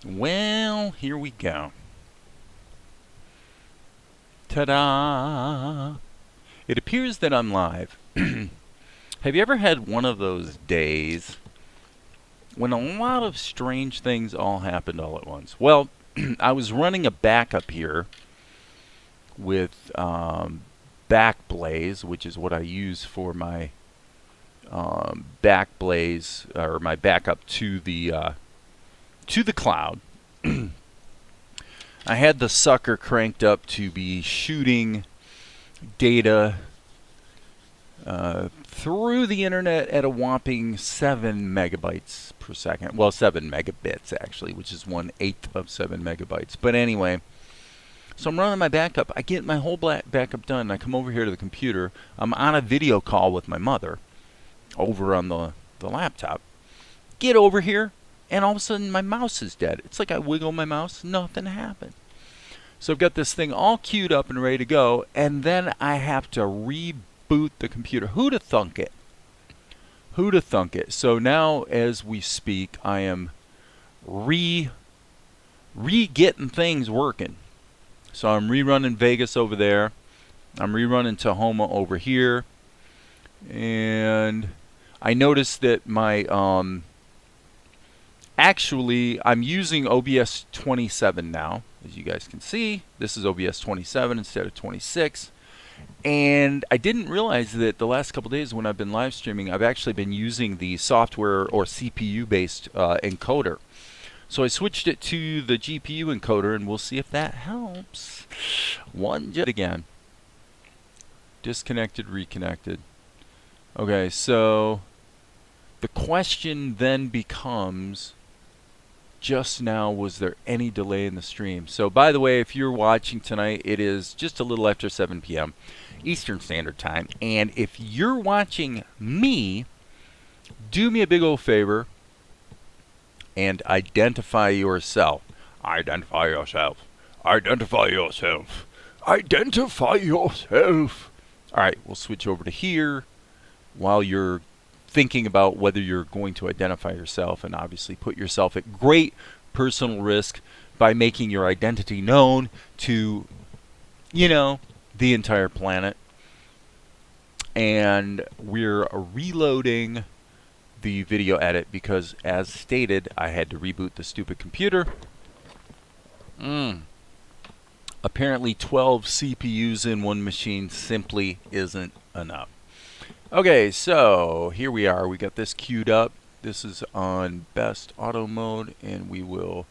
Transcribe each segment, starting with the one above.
Well, here we go. Ta-da! It appears that I'm live. Have you ever had one of those days when a lot of strange things all happened all at once? Well, I was running a backup here with Backblaze, which is what I use for my Backblaze, or my backup to the cloud. I had the sucker cranked up to be shooting data through the internet at a whopping 7 megabytes per second. Well, 7 megabits actually, which is 1/8 of 7 megabytes. But anyway, so I'm running my backup. I get my whole backup done. I come over here to the computer. I'm on a video call with my mother over on the laptop. Get over here, and all of a sudden my mouse is dead. It's like I wiggle my mouse, nothing happened. So I've got this thing all queued up and ready to go, and then I have to reboot the computer. Who'da thunk it? Who'da thunk it? So now as we speak, I am re-getting things working. So I'm rerunning Vegas over there. I'm rerunning Tahoma over here. And I noticed that my actually, I'm using OBS 27 now, as you guys can see. This is OBS 27 instead of 26. And I didn't realize that the last couple days when I've been live streaming, I've actually been using the software or CPU-based encoder. So I switched it to the GPU encoder, and we'll see if that helps. Again. Disconnected, reconnected. Okay, so the question then becomes, just now, was there any delay in the stream? So by the way, if you're watching tonight, it is just a little after 7 p.m. Eastern Standard Time. And if you're watching me, do me a big old favor and identify yourself. Identify yourself. Identify yourself. Identify yourself. All right, we'll switch over to here while you're thinking about whether you're going to identify yourself, and obviously put yourself at great personal risk by making your identity known to, you know, the entire planet. And we're reloading the video edit because, as stated, I had to reboot the stupid computer. Apparently 12 CPUs in one machine simply isn't enough. Okay, so here we are. We got this queued up. This is on best auto mode, and we will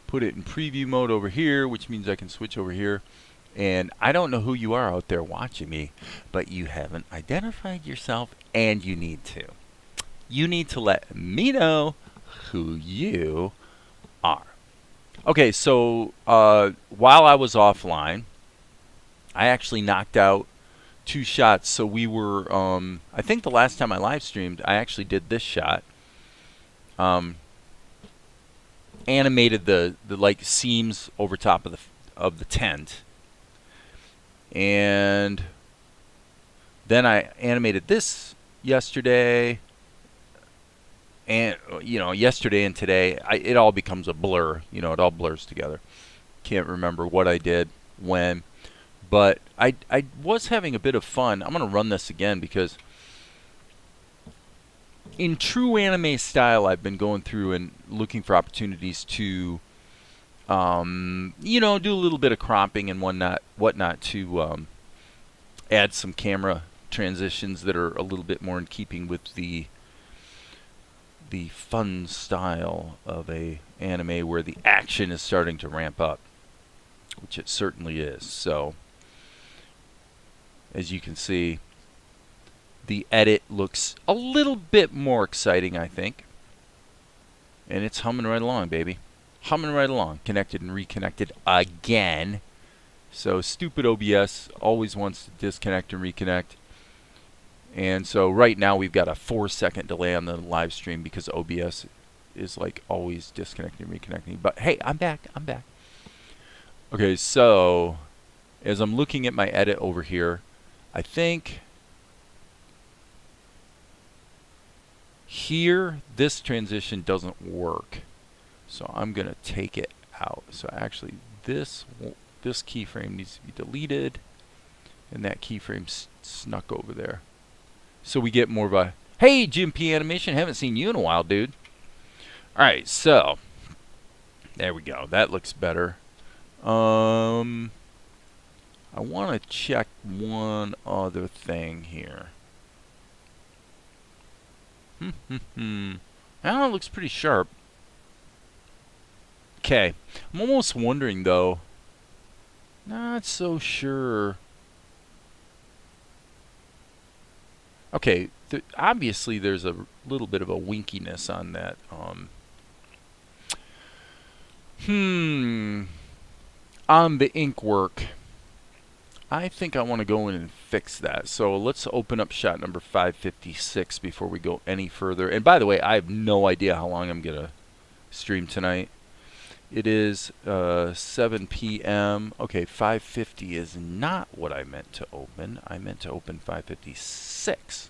put it in preview mode over here, which means I can switch over here. And I don't know who you are out there watching me, but you haven't identified yourself, and you need to. You need to let me know who you are. Okay, so while I was offline, I actually knocked out 2 shots. So we were, I think the last time I live streamed, I actually did this shot. Animated the like seams over top of the tent, and then I animated this yesterday. And yesterday and today, it all becomes a blur. It all blurs together. Can't remember what I did when. But I was having a bit of fun. I'm going to run this again because in true anime style, I've been going through and looking for opportunities to, do a little bit of cropping and whatnot to add some camera transitions that are a little bit more in keeping with the fun style of a anime where the action is starting to ramp up, which it certainly is. So as you can see, the edit looks a little bit more exciting, I think. And it's humming right along, baby. Humming right along. Connected and reconnected again. So stupid OBS always wants to disconnect and reconnect. And so right now we've got a 4-second delay on the live stream because OBS is like always disconnecting and reconnecting. But hey, I'm back. I'm back. Okay, so as I'm looking at my edit over here, I think here this transition doesn't work. So I'm going to take it out. So actually this keyframe needs to be deleted, and that keyframe snuck over there. So we get more of a, hey, Jim P Animation, haven't seen you in a while, dude. Alright, so there we go. That looks better. I want to check one other thing here. That looks pretty sharp. Okay. I'm almost wondering, though. Not so sure. Okay. Obviously, there's a little bit of a winkiness on that. On the ink work, I think I want to go in and fix that. So let's open up shot number 556 before we go any further. And by the way, I have no idea how long I'm going to stream tonight. It is 7 p.m. Okay, 550 is not what I meant to open. I meant to open 556.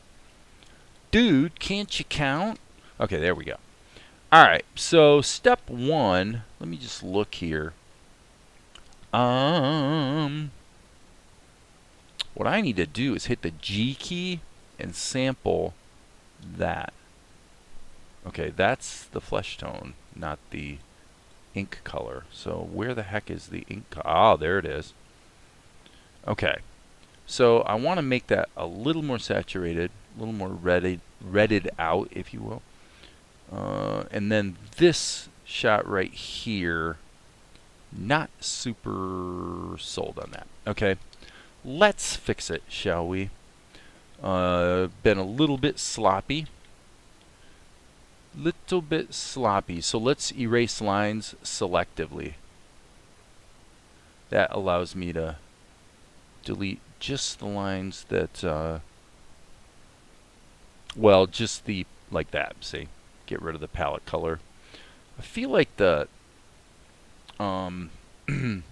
Dude, can't you count? Okay, there we go. All right, so step one, let me just look here. What I need to do is hit the G key and sample that. Okay, that's the flesh tone, not the ink color. So where the heck is the ink color? Ah, there it is. Okay, so I want to make that a little more saturated, a little more redded out, if you will. And then this shot right here, not super sold on that. Okay, let's fix it, shall we? Been a little bit sloppy. So let's erase lines selectively. That allows me to delete just the lines that, well, just the, like that, see? Get rid of the palette color. I feel like the, I'm going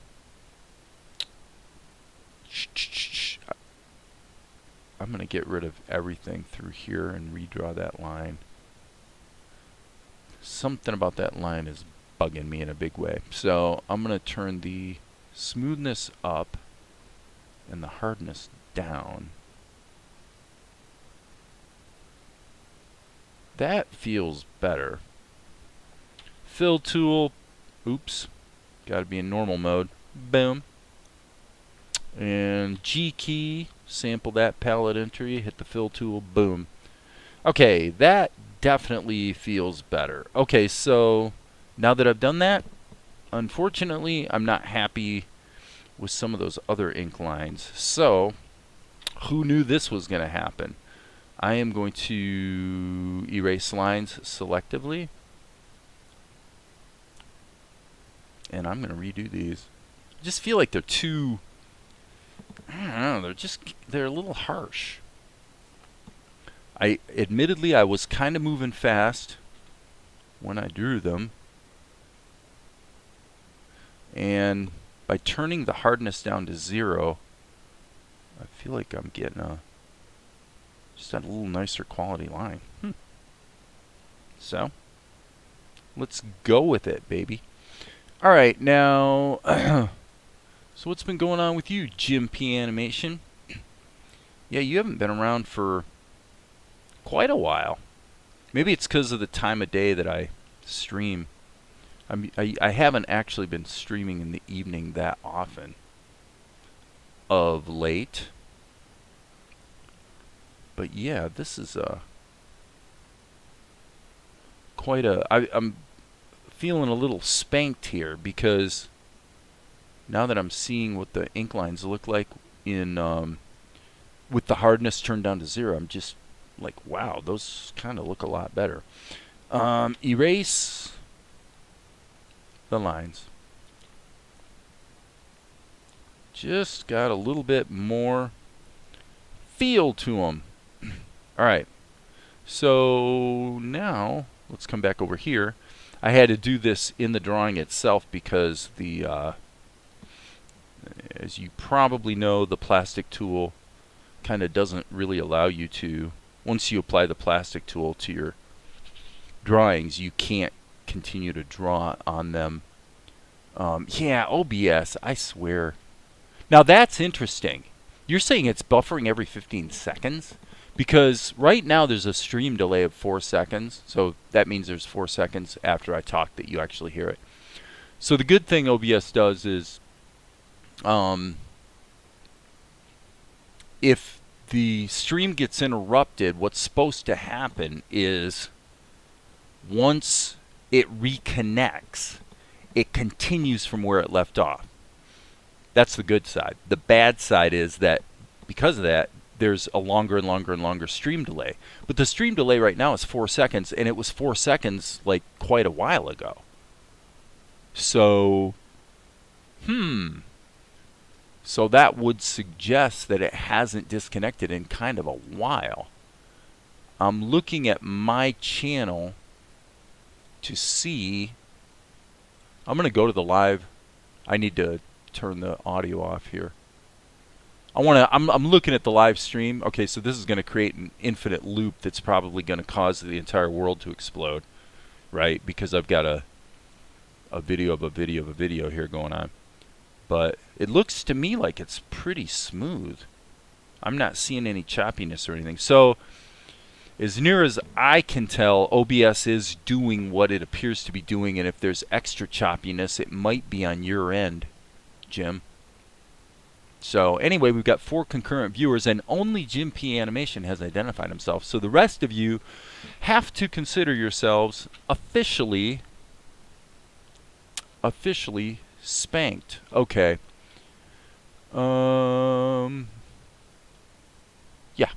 to get rid of everything through here and redraw that line. Something about that line is bugging me in a big way. So I'm going to turn the smoothness up and the hardness down. That feels better. Fill tool. Oops. Got to be in normal mode. Boom. And G key. Sample that palette entry. Hit the fill tool. Boom. Okay, that definitely feels better. Okay, so now that I've done that, unfortunately, I'm not happy with some of those other ink lines. So, who knew this was going to happen? I am going to erase lines selectively. And I'm going to redo these. I just feel like they're too, I don't know, they're a little harsh. Admittedly, I was kind of moving fast when I drew them. And by turning the hardness down to 0, I feel like I'm getting just a little nicer quality line. So, let's go with it, baby. Alright, now, so what's been going on with you, Jim P Animation? Yeah, you haven't been around for quite a while. Maybe it's because of the time of day that I stream. I haven't actually been streaming in the evening that often of late. But yeah, this is quite a... I'm feeling a little spanked here because now that I'm seeing what the ink lines look like in with the hardness turned down to 0, I'm just like, wow, those kind of look a lot better. Erase the lines. Just got a little bit more feel to them. Alright, so now let's come back over here. I had to do this in the drawing itself because the, as you probably know, the plastic tool kind of doesn't really allow you to, once you apply the plastic tool to your drawings, you can't continue to draw on them. Yeah, OBS, I swear. Now that's interesting. You're saying it's buffering every 15 seconds? Because right now there's a stream delay of 4 seconds. So that means there's 4 seconds after I talk that you actually hear it. So the good thing OBS does is if the stream gets interrupted, what's supposed to happen is once it reconnects, it continues from where it left off. That's the good side. The bad side is that because of that, there's a longer and longer and longer stream delay. But the stream delay right now is 4 seconds, and it was 4 seconds like quite a while ago. So, so that would suggest that it hasn't disconnected in kind of a while. I'm looking at my channel to see. I'm going to go to the live. I need to turn the audio off here. I'm looking at the live stream. Okay, so this is going to create an infinite loop that's probably going to cause the entire world to explode, right? Because I've got a video of a video of a video here going on. But it looks to me like it's pretty smooth. I'm not seeing any choppiness or anything. So as near as I can tell, OBS is doing what it appears to be doing, and if there's extra choppiness, it might be on your end, Jim. So anyway, we've got 4 concurrent viewers, and only Jim P. Animation has identified himself. So the rest of you have to consider yourselves officially spanked. Okay. Yeah.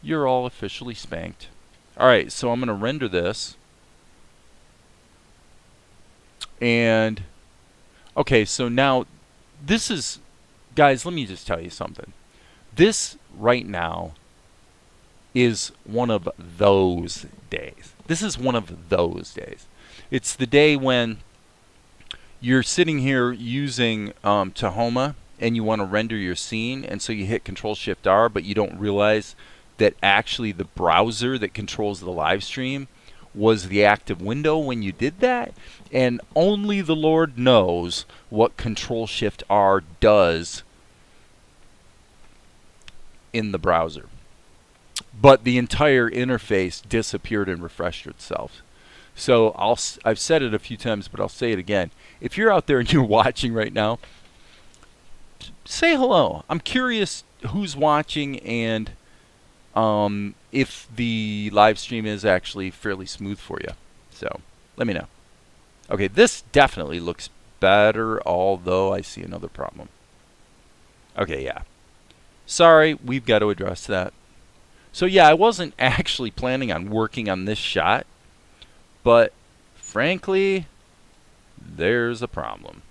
You're all officially spanked. Alright, so I'm going to render this. And, okay, so now, this is, guys, let me just tell you something. This, right now, is one of those days. This is one of those days. It's the day when you're sitting here using Tahoma, and you want to render your scene, and so you hit Control-Shift-R, but you don't realize that actually the browser that controls the live stream was the active window when you did that, and only the Lord knows what Control-Shift-R does in the browser. But the entire interface disappeared and refreshed itself. So I've said it a few times, but I'll say it again. If you're out there and you're watching right now, say hello. I'm curious who's watching and if the live stream is actually fairly smooth for you. So let me know. Okay, this definitely looks better, although I see another problem. Okay, yeah. Sorry, we've got to address that. So yeah, I wasn't actually planning on working on this shot, but frankly, there's a problem.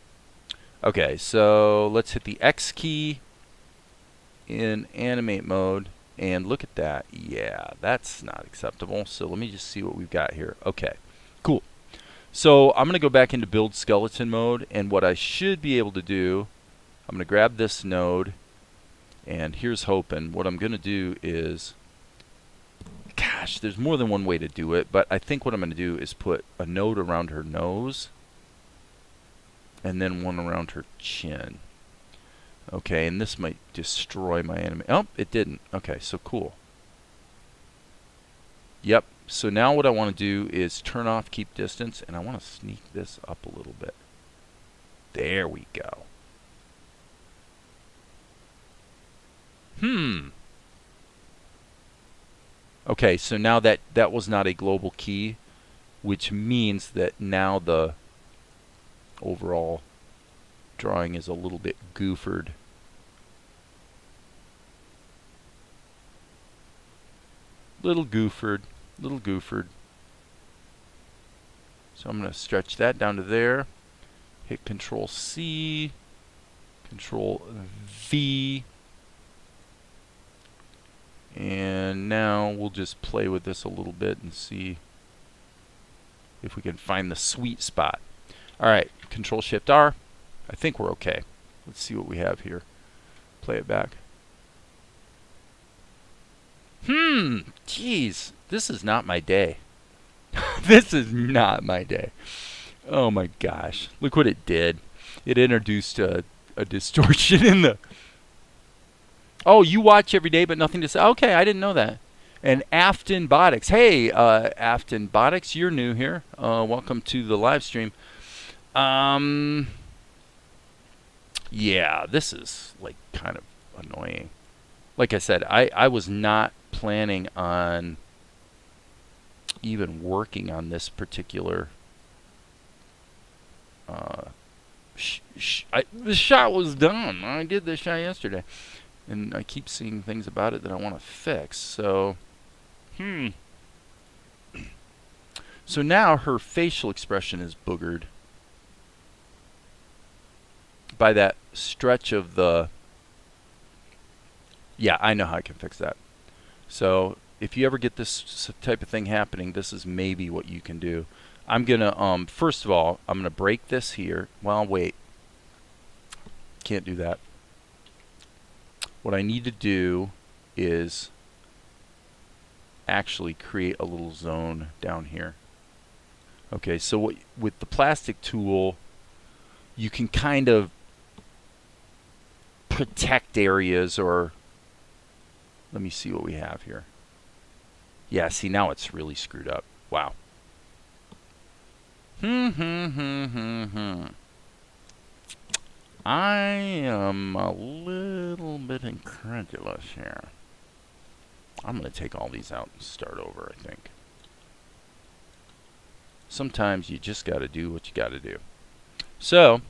Okay, so let's hit the X key in animate mode, and look at that. Yeah, that's not acceptable. So let me just see what we've got here. Okay, cool. So I'm going to go back into build skeleton mode, and what I should be able to do, I'm going to grab this node, and here's hoping. What I'm going to do is, gosh, there's more than one way to do it, but I think what I'm going to do is put a node around her nose, and then one around her chin. Okay, and this might destroy my anime. Oh, it didn't. Okay, so cool. Yep, so now what I want to do is turn off keep distance, and I want to sneak this up a little bit. There we go. Okay, so now that was not a global key, which means that now the overall drawing is a little bit goofered. Little goofered. So I'm going to stretch that down to there. Hit Control C, Control V. And now we'll just play with this a little bit and see if we can find the sweet spot. Alright, Control Shift R. I think we're okay. Let's see what we have here. Play it back. Geez, this is not my day. This is not my day. Oh my gosh. Look what it did. It introduced a distortion in the... Oh, you watch every day but nothing to say. Okay, I didn't know that. And Afton Botics. Hey, Afton Botics, you're new here. Welcome to the live stream. Yeah, this is like kind of annoying. Like I said, I was not planning on even working on this particular the shot was done. I did this shot yesterday, and I keep seeing things about it that I want to fix. So so now her facial expression is boogered by that stretch of the... Yeah, I know how I can fix that. So if you ever get this type of thing happening, this is maybe what you can do. I'm gonna first of all, I'm gonna break this here. Well, wait, can't do that. What I need to do is actually create a little zone down here. Okay, so with the plastic tool, you can kind of protect areas, or let me see what we have here. Yeah, see, now it's really screwed up. Wow. I am a little bit incredulous here. I'm going to take all these out and start over, I think. Sometimes you just got to do what you got to do. So,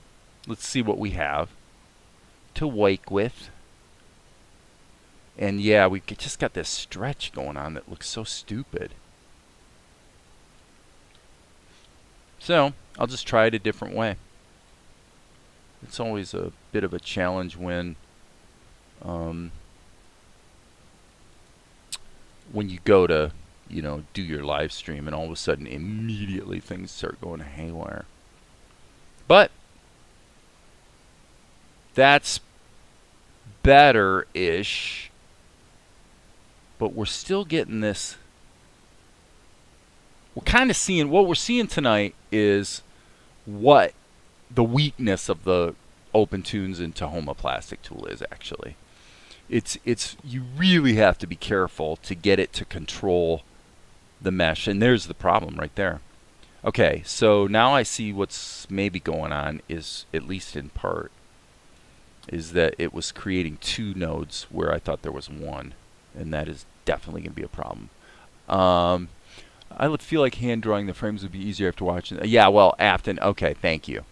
let's see what we have to wake with. And yeah, we just got this stretch going on that looks so stupid. So, I'll just try it a different way. It's always a bit of a challenge when you go to, you know, do your live stream and all of a sudden immediately things start going haywire. But that's better-ish. But we're still getting this. We're kind of seeing, what we're seeing tonight is what the weakness of the OpenToonz and Tahoma plastic tool is actually. It's you really have to be careful to get it to control the mesh, and there's the problem right there. Okay, so now I see what's maybe going on is, at least in part, is that it was creating two nodes where I thought there was one, and that is definitely going to be a problem. I would feel like hand drawing the frames would be easier after watching. Yeah, well, Afton, okay, thank you.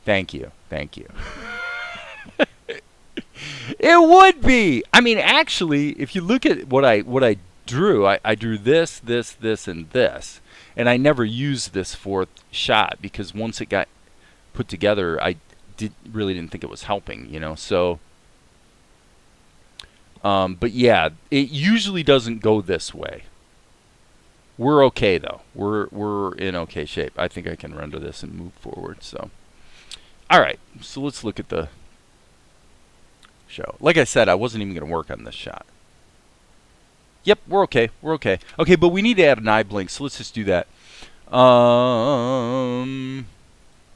Thank you. Thank you. It would be. I mean, actually, if you look at what I drew, I drew this, this, this, and this. And I never used this fourth shot because once it got put together, I really didn't think it was helping, you know. So, but yeah, it usually doesn't go this way. We're okay though. We're in okay shape. I think I can render this and move forward. So, all right. So let's look at the show. Like I said, I wasn't even going to work on this shot. Yep, we're okay. We're okay. Okay, but we need to add an eye blink. So let's just do that.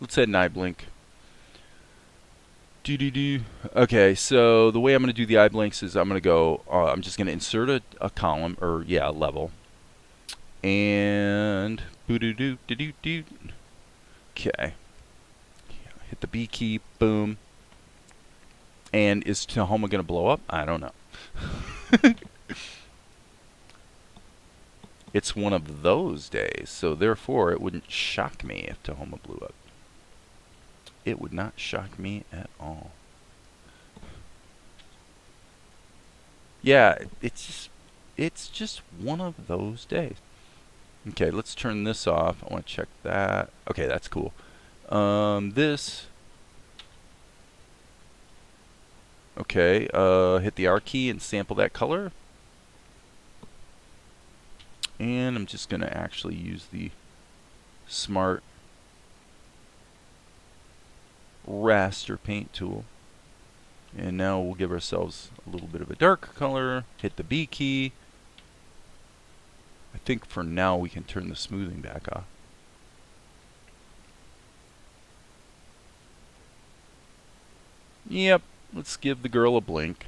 Let's add an eye blink. Okay, so the way I'm going to do the eye blinks is I'm going to go. I'm just going to insert a column, or yeah, a level. And okay, hit the B key, boom. And is Tahoma gonna blow up? I don't know. It's one of those days, so therefore it wouldn't shock me if Tahoma blew up. It would not shock me at all. Yeah, it's just one of those days. Okay, let's turn this off. I want to check that. Okay, that's cool. This. Okay, hit the R key and sample that color. And I'm just going to actually use the Smart Raster Paint tool. And now we'll give ourselves a little bit of a darker color. Hit the B key. I think for now we can turn the smoothing back off. Yep, let's give the girl a blink.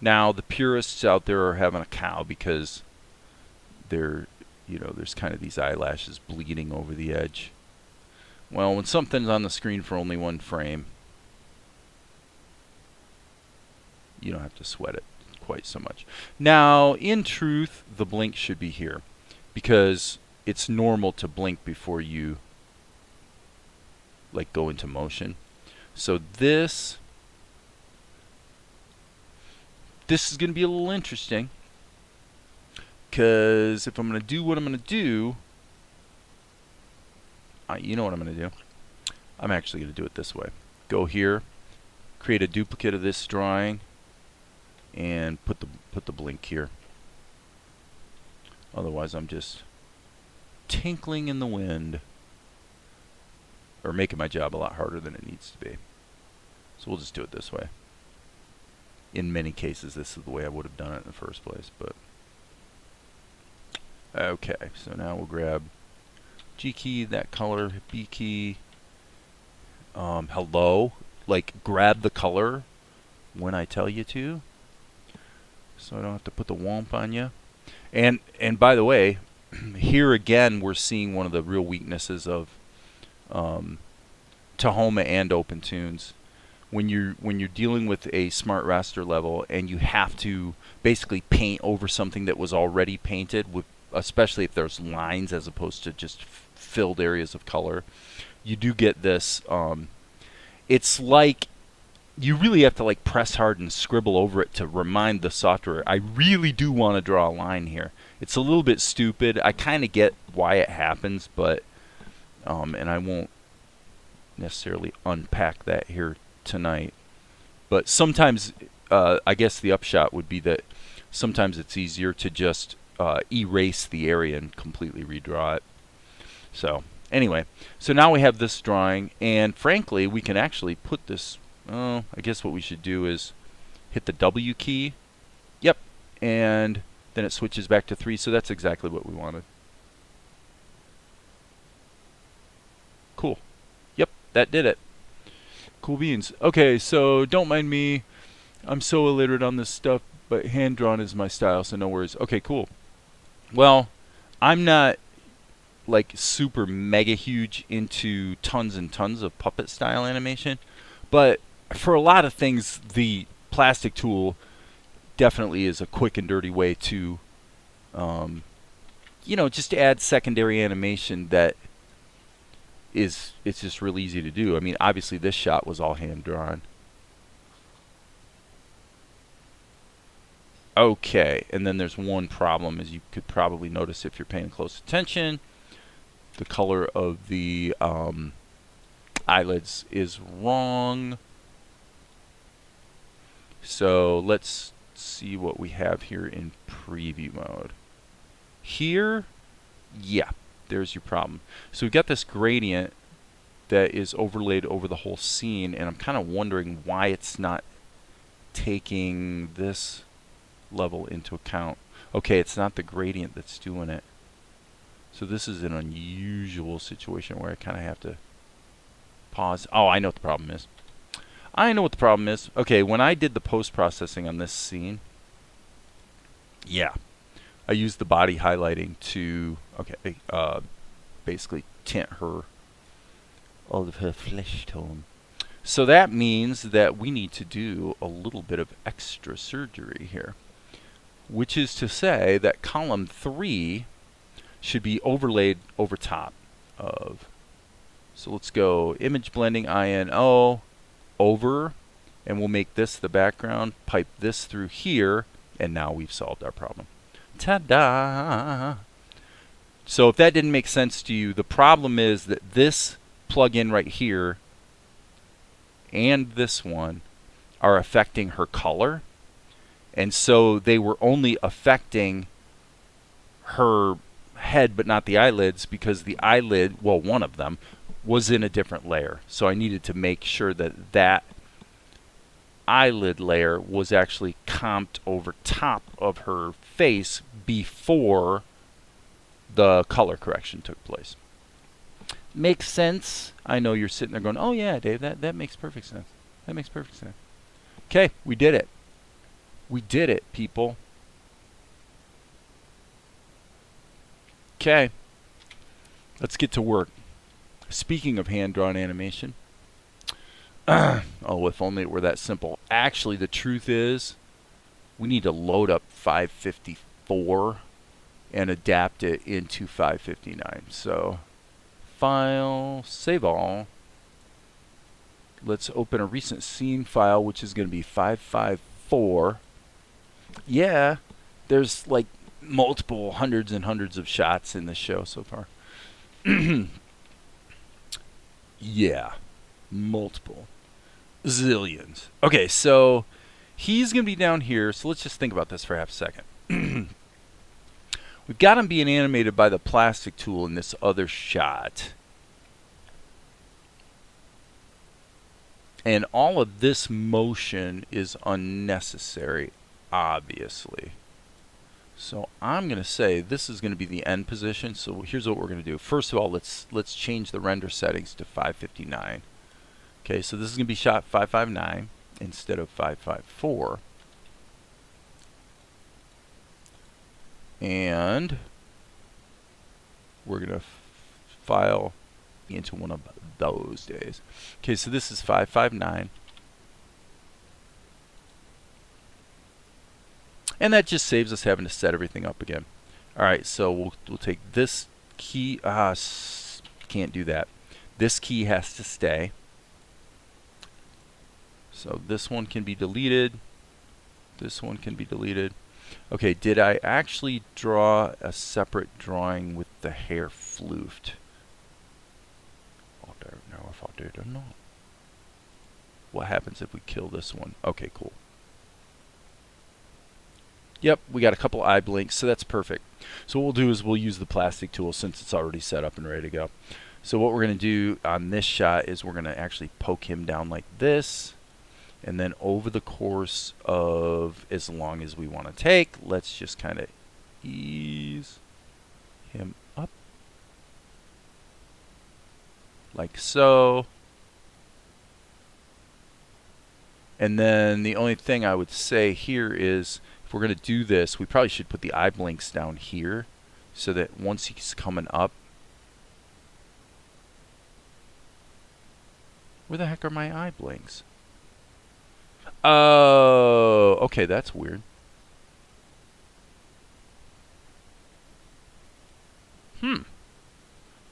Now, the purists out there are having a cow because they're, there's kind of these eyelashes bleeding over the edge. Well, when something's on the screen for only one frame, you don't have to sweat it quite so much. Now, in truth, the blink should be here because it's normal to blink before you go into motion. So this is going to be a little interesting because if I'm going to do what I'm going to do, you know what I'm going to do. I'm actually going to do it this way. Go here, create a duplicate of this drawing, and put the blink here. Otherwise, I'm just tinkling in the wind, or making my job a lot harder than it needs to be. So we'll just do it this way. In many cases, this is the way I would have done it in the first place. But okay, so now we'll grab G key, that color, B key. Hello, grab the color when I tell you to, so I don't have to put the womp on you. And by the way, here again we're seeing one of the real weaknesses of Tahoma and OpenToonz. When you're dealing with a smart raster level and you have to basically paint over something that was already painted, with, especially if there's lines as opposed to just filled areas of color, you do get this. It's like you really have to press hard and scribble over it to remind the software, I really do want to draw a line here. It's a little bit stupid. I kind of get why it happens, but and I won't necessarily unpack that here tonight. But sometimes, I guess the upshot would be that sometimes it's easier to just erase the area and completely redraw it. So anyway, so now we have this drawing, and frankly, we can actually put this. I guess what we should do is hit the W key. Yep, and then it switches back to 3. So that's exactly what we wanted. Cool. Yep, that did it. Cool beans. Okay, so don't mind me. I'm so illiterate on this stuff, but hand drawn is my style, so no worries. Okay, cool. Well, I'm not super mega huge into tons and tons of puppet style animation, but for a lot of things, the plastic tool definitely is a quick and dirty way to, just add secondary animation that it's just real easy to do. I mean, obviously this shot was all hand drawn. Okay, and then there's one problem, as you could probably notice if you're paying close attention. The color of the eyelids is wrong. So let's see what we have here in preview mode. Here, yeah, there's your problem. So we've got this gradient that is overlaid over the whole scene, and I'm kind of wondering why it's not taking this level into account. Okay, it's not the gradient that's doing it. So this is an unusual situation where I kind of have to pause. Oh, I know what the problem is. I know what the problem is. Okay, when I did the post-processing on this scene, yeah, I used the body highlighting to, basically tint her, all of her flesh tone. So that means that we need to do a little bit of extra surgery here, which is to say that column 3 should be overlaid over top of. So let's go image blending INO over, and we'll make this the background, pipe this through here, and now we've solved our problem. Ta-da! So if that didn't make sense to you, the problem is that this plug-in right here and this one are affecting her color, and so they were only affecting her head but not the eyelids, because the eyelid, well, one of them was in a different layer. So I needed to make sure that that eyelid layer was actually comped over top of her face before the color correction took place. Makes sense? I know you're sitting there going, oh yeah, Dave, that makes perfect sense. That makes perfect sense. Okay, we did it. We did it, people. Okay, let's get to work. Speaking of hand-drawn animation, oh, if only it were that simple. Actually, the truth is, we need to load up 554 and adapt it into 559. So, File, Save All. Let's open a recent scene file, which is going to be 554. Yeah, there's like multiple hundreds and hundreds of shots in this show so far. Yeah, multiple. Zillions. Okay, so he's going to be down here. So let's just think about this for half a second. We've got him being animated by the plastic tool in this other shot. And all of this motion is unnecessary, obviously. So I'm going to say this is going to be the end position. So here's what we're going to do. First of all, let's change the render settings to 559. Okay, so this is going to be shot 559 instead of 554. And we're going to file into one of those days. Okay, so this is 559. And that just saves us having to set everything up again. Alright, so we'll take this key. Can't do that. This key has to stay. So this one can be deleted. This one can be deleted. Okay, did I actually draw a separate drawing with the hair floofed? I don't know if I did or not. What happens if we kill this one? Okay, cool. Yep, we got a couple eye blinks, so that's perfect. So what we'll do is we'll use the plastic tool since it's already set up and ready to go. So what we're going to do on this shot is we're going to actually poke him down like this. And then over the course of as long as we want to take, let's just kind of ease him up. Like so. And then the only thing I would say here is, if we're going to do this, we probably should put the eye blinks down here so that once he's coming up. Where the heck are my eye blinks? Oh, okay, that's weird.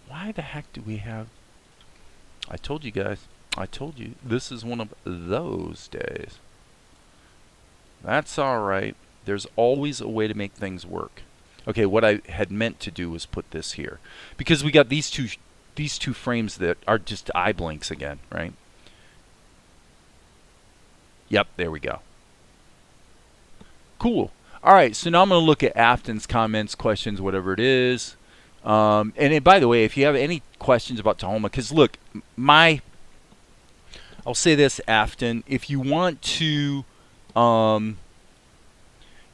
Why the heck do we have... I told you guys. I told you. This is one of those days. That's alright. There's always a way to make things work. Okay, what I had meant to do was put this here. Because we got these two frames that are just eye blinks again, right? Yep, there we go. Cool. Alright, so now I'm going to look at Afton's comments, questions, whatever it is. And by the way, if you have any questions about Tahoma, because look, I'll say this, Afton, if you want to,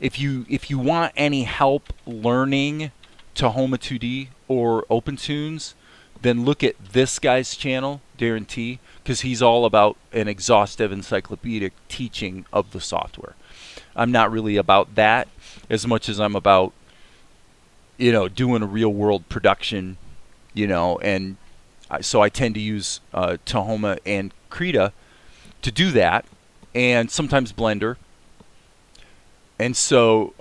if you want any help learning Tahoma2D or OpenToonz, then look at this guy's channel, Darren T, because he's all about an exhaustive encyclopedic teaching of the software. I'm not really about that as much as I'm about, you know, doing a real world production, you know, and so I tend to use Tahoma and Krita to do that, and sometimes Blender. And so,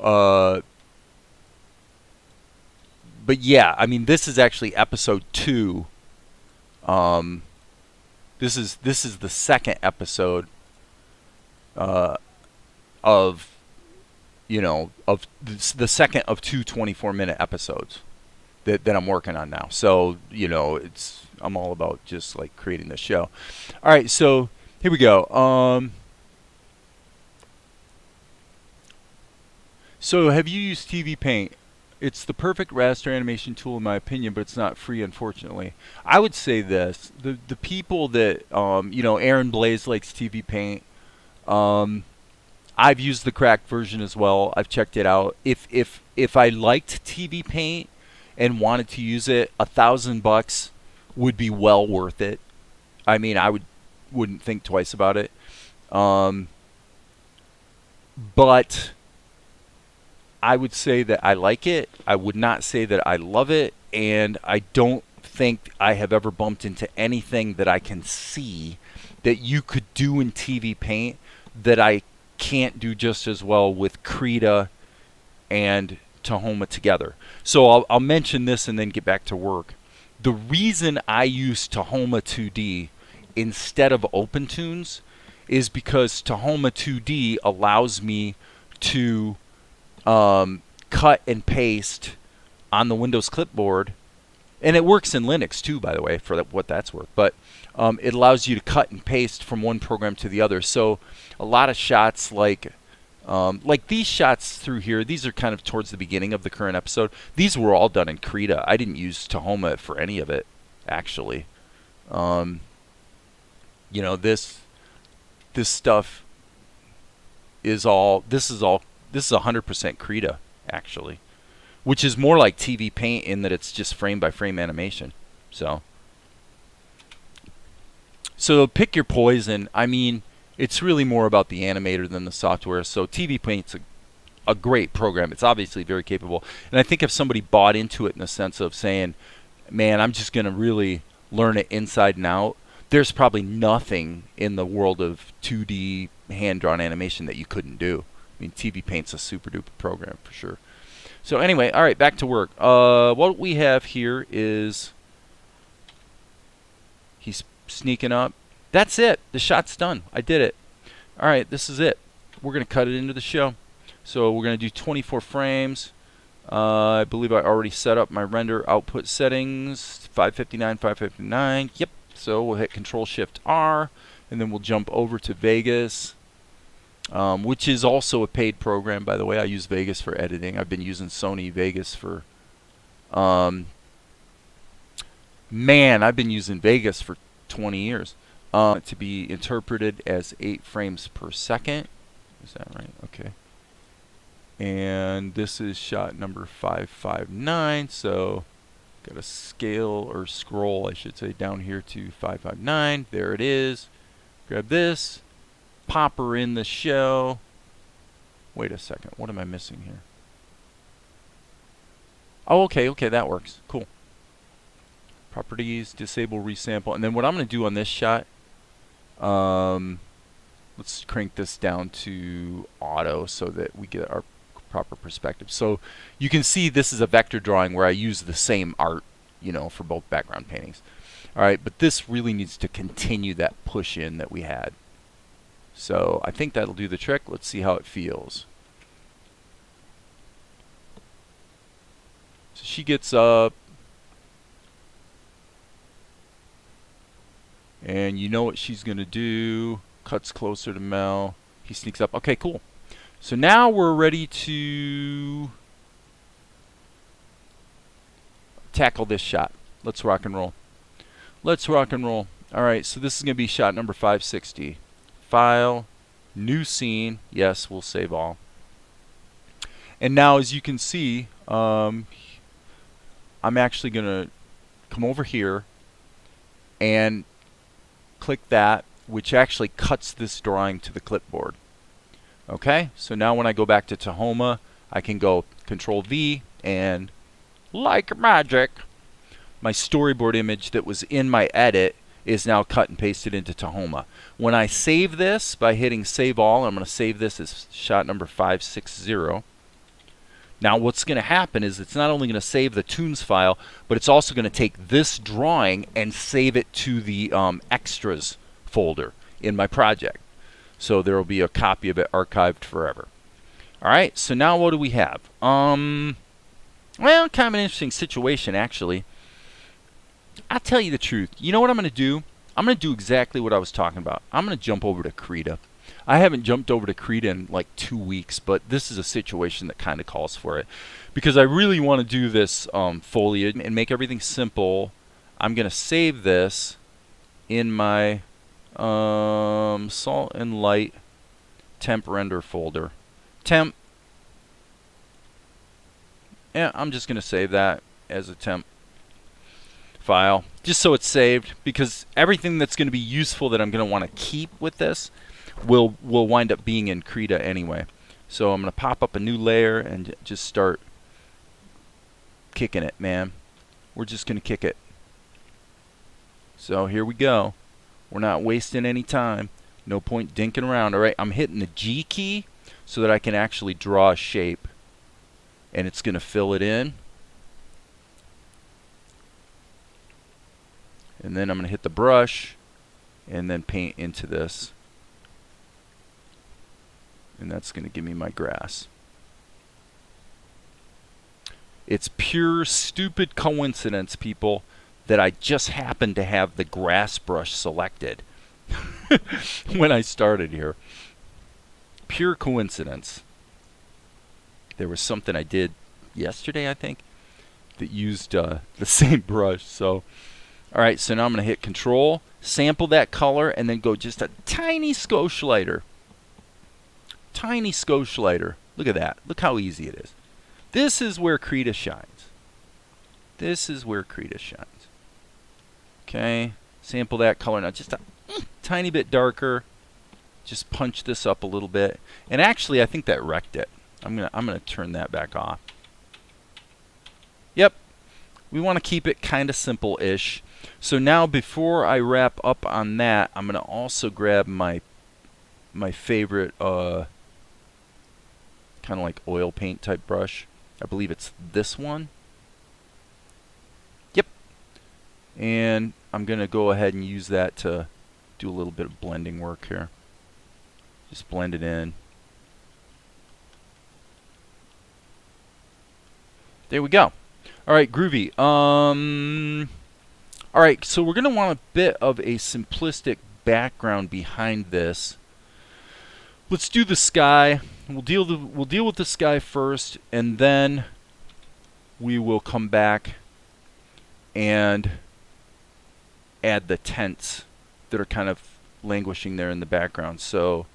but yeah, I mean, this is actually episode 2. This is the second episode of, you know, of the second of 2 24-minute episodes that I'm working on now. So, you know, I'm all about just like creating the show. All right, so here we go. So have you used TV Paint? It's the perfect raster animation tool in my opinion, but it's not free, unfortunately. I would say this: the people that you know, Aaron Blaze likes TV Paint. I've used the cracked version as well. I've checked it out. If I liked TV Paint and wanted to use it, $1,000 would be well worth it. I mean, I wouldn't think twice about it. but I would say that I like it. I would not say that I love it, and I don't think I have ever bumped into anything that I can see that you could do in TV Paint that I can't do just as well with Krita and Tahoma together. So I'll mention this and then get back to work. The reason I use Tahoma2D instead of OpenToonz is because Tahoma2D allows me to cut and paste on the Windows clipboard, and it works in Linux too, by the way, for what that's worth. But it allows you to cut and paste from one program to the other. So a lot of shots like these shots through here, these are kind of towards the beginning of the current episode. These were all done in Krita. I didn't use Tahoma for any of it, actually. You know, this stuff is all, this is 100% Krita, actually, which is more like TV Paint in that it's just frame by frame animation. So pick your poison. I mean, it's really more about the animator than the software. So TV Paint's a great program. It's obviously very capable. And I think if somebody bought into it in the sense of saying, man, I'm just going to really learn it inside and out, there's probably nothing in the world of 2D hand-drawn animation that you couldn't do. I mean, TV Paint's a super duper program for sure. So anyway, all right, back to work. What we have here is he's sneaking up. That's it. The shot's done. I did it. All right, this is it. We're going to cut it into the show. So we're going to do 24 frames. I believe I already set up my render output settings, 559, 559. Yep. So we'll hit Control-Shift-R, and then we'll jump over to Vegas, which is also a paid program, by the way. I use Vegas for editing. I've been using Sony Vegas for, man, I've been using Vegas for 20 years. To be interpreted as 8 frames per second. Is that right? Okay. And this is shot number 559. So got to scale or scroll, I should say, down here to 559. There it is. Grab this. Pop her in the show. Wait a second. What am I missing here? Oh, okay. Okay, that works. Cool. Properties, disable, resample. And then what I'm going to do on this shot, let's crank this down to auto so that we get our proper perspective. So you can see this is a vector drawing where I use the same art, you know, for both background paintings. All right, but this really needs to continue that push in that we had. So I think that'll do the trick. Let's see how it feels. So she gets up. And you know what she's going to do. Cuts closer to Mel. He sneaks up. Okay, cool. So now we're ready to tackle this shot. Let's rock and roll. Let's rock and roll. All right, so this is going to be shot number 560. File, new scene. Yes, we'll save all. And now, as you can see, I'm actually going to come over here and click that, which actually cuts this drawing to the clipboard. Okay, so now when I go back to Tahoma, I can go Control V, and like magic, my storyboard image that was in my edit is now cut and pasted into Tahoma. When I save this by hitting Save All, I'm going to save this as shot number 560. Now what's going to happen is it's not only going to save the Toonz file, but it's also going to take this drawing and save it to the extras folder in my project. So there will be a copy of it archived forever. Alright, so now what do we have? Well, kind of an interesting situation, actually. I'll tell you the truth. You know what I'm going to do? I'm going to do exactly what I was talking about. I'm going to jump over to Krita. I haven't jumped over to Krita in like 2 weeks, but this is a situation that kind of calls for it. Because I really want to do this foliage and make everything simple. I'm going to save this in my Salt and Light temp render folder. Temp. Yeah, I'm just going to save that as a temp file, just so it's saved, because everything that's going to be useful that I'm going to want to keep with this will wind up being in Krita anyway. So I'm going to pop up a new layer and just start kicking it, man. We're just going to kick it. So here we go. We're not wasting any time. No point dinking around. All right, I'm hitting the G key so that I can actually draw a shape. And it's going to fill it in. And then I'm going to hit the brush and then paint into this. And that's going to give me my grass. It's pure stupid coincidence, people, that I just happened to have the grass brush selected when I started here. Pure coincidence. There was something I did yesterday, I think, that used the same brush. So, all right, so now I'm going to hit Control, sample that color, and then go just a tiny skosh lighter. Tiny skosh lighter. Look at that. Look how easy it is. This is where Krita shines. This is where Krita shines. Okay, sample that color now, just a tiny bit darker. Just punch this up a little bit, and actually, I think that wrecked it. I'm gonna turn that back off. Yep, we want to keep it kind of simple-ish. So now, before I wrap up on that, I'm gonna also grab my favorite kind of like oil paint type brush. I believe it's this one. Yep. And I'm going to go ahead and use that to do a little bit of blending work here. Just blend it in. There we go. All right, groovy. All right, so we're going to want a bit of a simplistic background behind this. Let's do the sky. We'll deal with the sky first, and then we will come back and add the tents that are kind of languishing there in the background. So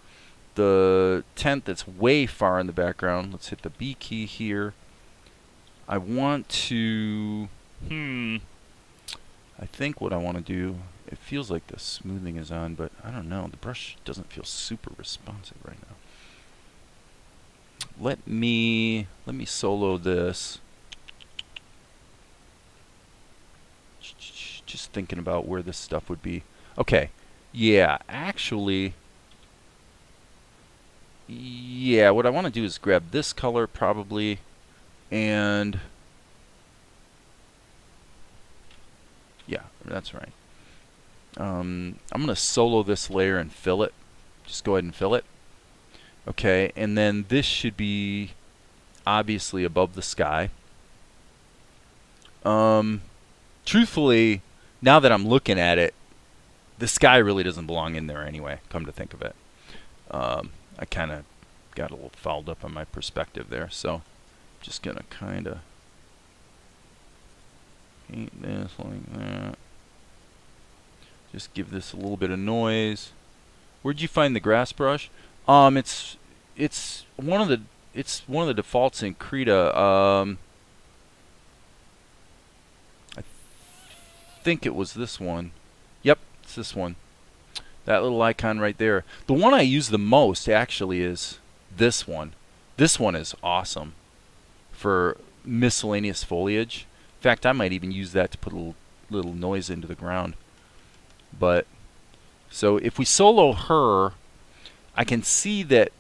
the tent that's way far in the background, let's hit the B key here. I want to, I think what I want to do, it feels like the smoothing is on, but I don't know. The brush doesn't feel super responsive right now. Let me solo this. Just thinking about where this stuff would be. Okay. Yeah, actually, yeah, what I want to do is grab this color probably, and yeah, that's right. I'm going to solo this layer and fill it. Just go ahead and fill it. Okay, and then this should be obviously above the sky. Truthfully, now that I'm looking at it, the sky really doesn't belong in there anyway, come to think of it. I kind of got a little fouled up on my perspective there, so I'm just going to kind of paint this like that. Just give this a little bit of noise. Where'd you find the grass brush? It's one of the defaults in Krita. I think it was this one. Yep, it's this one. That little icon right there. The one I use the most actually is this one. This one is awesome for miscellaneous foliage. In fact, I might even use that to put a little noise into the ground. But so if we solo her, I can see that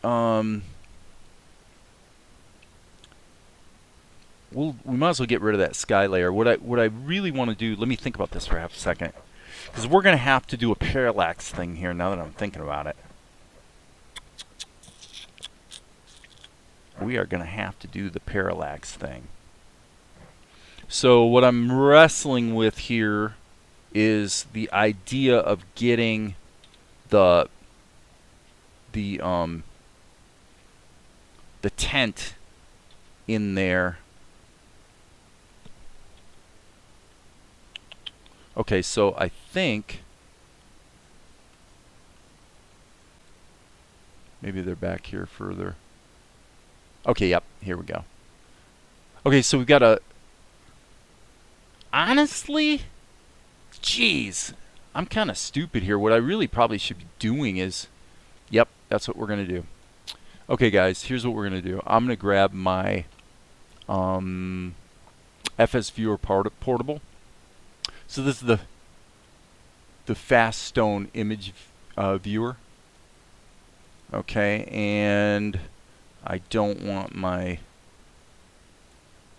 we might as well get rid of that sky layer. What I really want to do, let me think about this for half a second, because we're going to have to do a parallax thing here now that I'm thinking about it. We are going to have to do the parallax thing. So what I'm wrestling with here is the idea of getting the tent in there. Okay, so I think maybe they're back here further. Okay, yep, here we go. Okay, so we've got a, honestly, jeez, I'm kind of stupid here. What I really probably should be doing is, yep, that's what we're going to do. Okay, guys, here's what we're going to do. I'm going to grab my FS Viewer Portable. So this is the fast stone image viewer. Okay, and I don't want my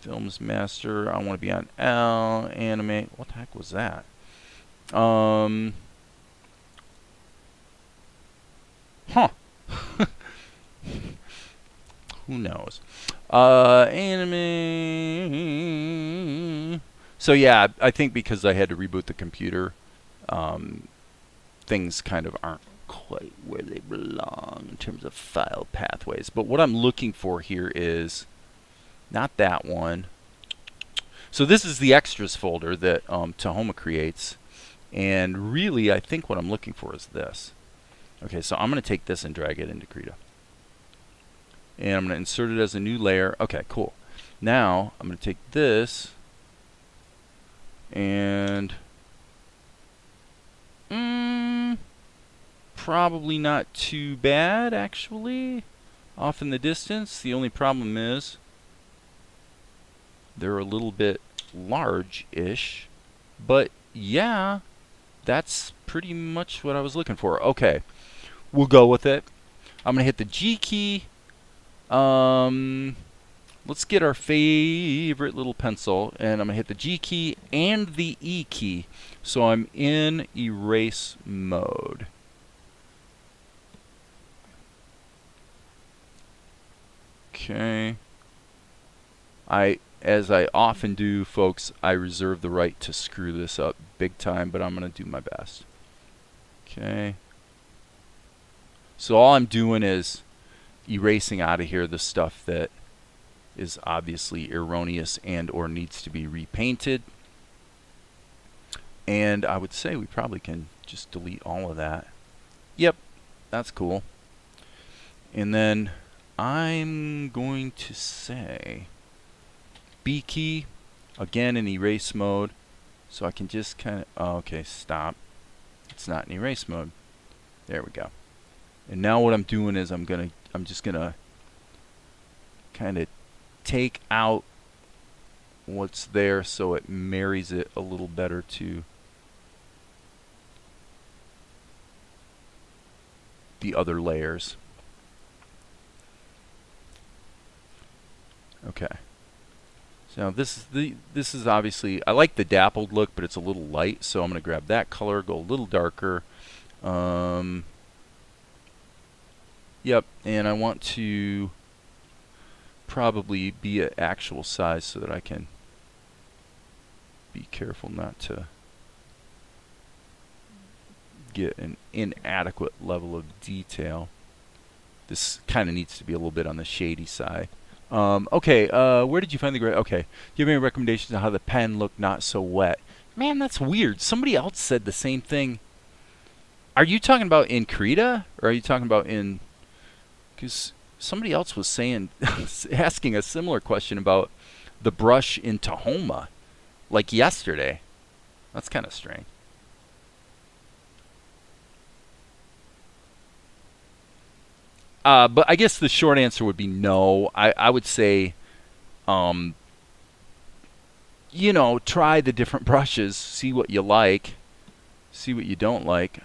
Films Master. I want to be on L, Animate. What the heck was that? Huh. Who knows? Anime. So yeah, I think because I had to reboot the computer, things kind of aren't quite where they belong in terms of file pathways. But what I'm looking for here is not that one. So this is the extras folder that Tahoma creates. And really, I think what I'm looking for is this. Okay, so I'm going to take this and drag it into Krita. And I'm going to insert it as a new layer. Okay, cool. Now, I'm going to take this and probably not too bad, actually, off in the distance. The only problem is they're a little bit large-ish. But, yeah, that's pretty much what I was looking for. Okay, we'll go with it. I'm going to hit the G key. Let's get our favorite little pencil, and I'm going to hit the G key and the E key. So I'm in erase mode. Okay. As I often do, folks, I reserve the right to screw this up big time, but I'm going to do my best. Okay. So all I'm doing is erasing out of here the stuff that is obviously erroneous and or needs to be repainted. And I would say we probably can just delete all of that. Yep, that's cool. And then I'm going to say B key, again in erase mode, so I can just kind of, oh, okay, stop. It's not in erase mode. There we go. And now what I'm doing is I'm just gonna kind of take out what's there so it marries it a little better to the other layers. Okay. So this is obviously, I like the dappled look, but it's a little light, so I'm going to grab that color, go a little darker. Yep, and I want to probably be at actual size so that I can be careful not to get an inadequate level of detail. This kind of needs to be a little bit on the shady side. Okay, where did you find the gray? Okay, do you have any recommendations on how the pen looked not so wet? Man, that's weird. Somebody else said the same thing. Are you talking about in Krita, or are you talking about in... Because somebody else was saying, asking a similar question about the brush in Tahoma, like yesterday. That's kind of strange. But I guess the short answer would be no. I would say, you know, try the different brushes, see what you like, see what you don't like.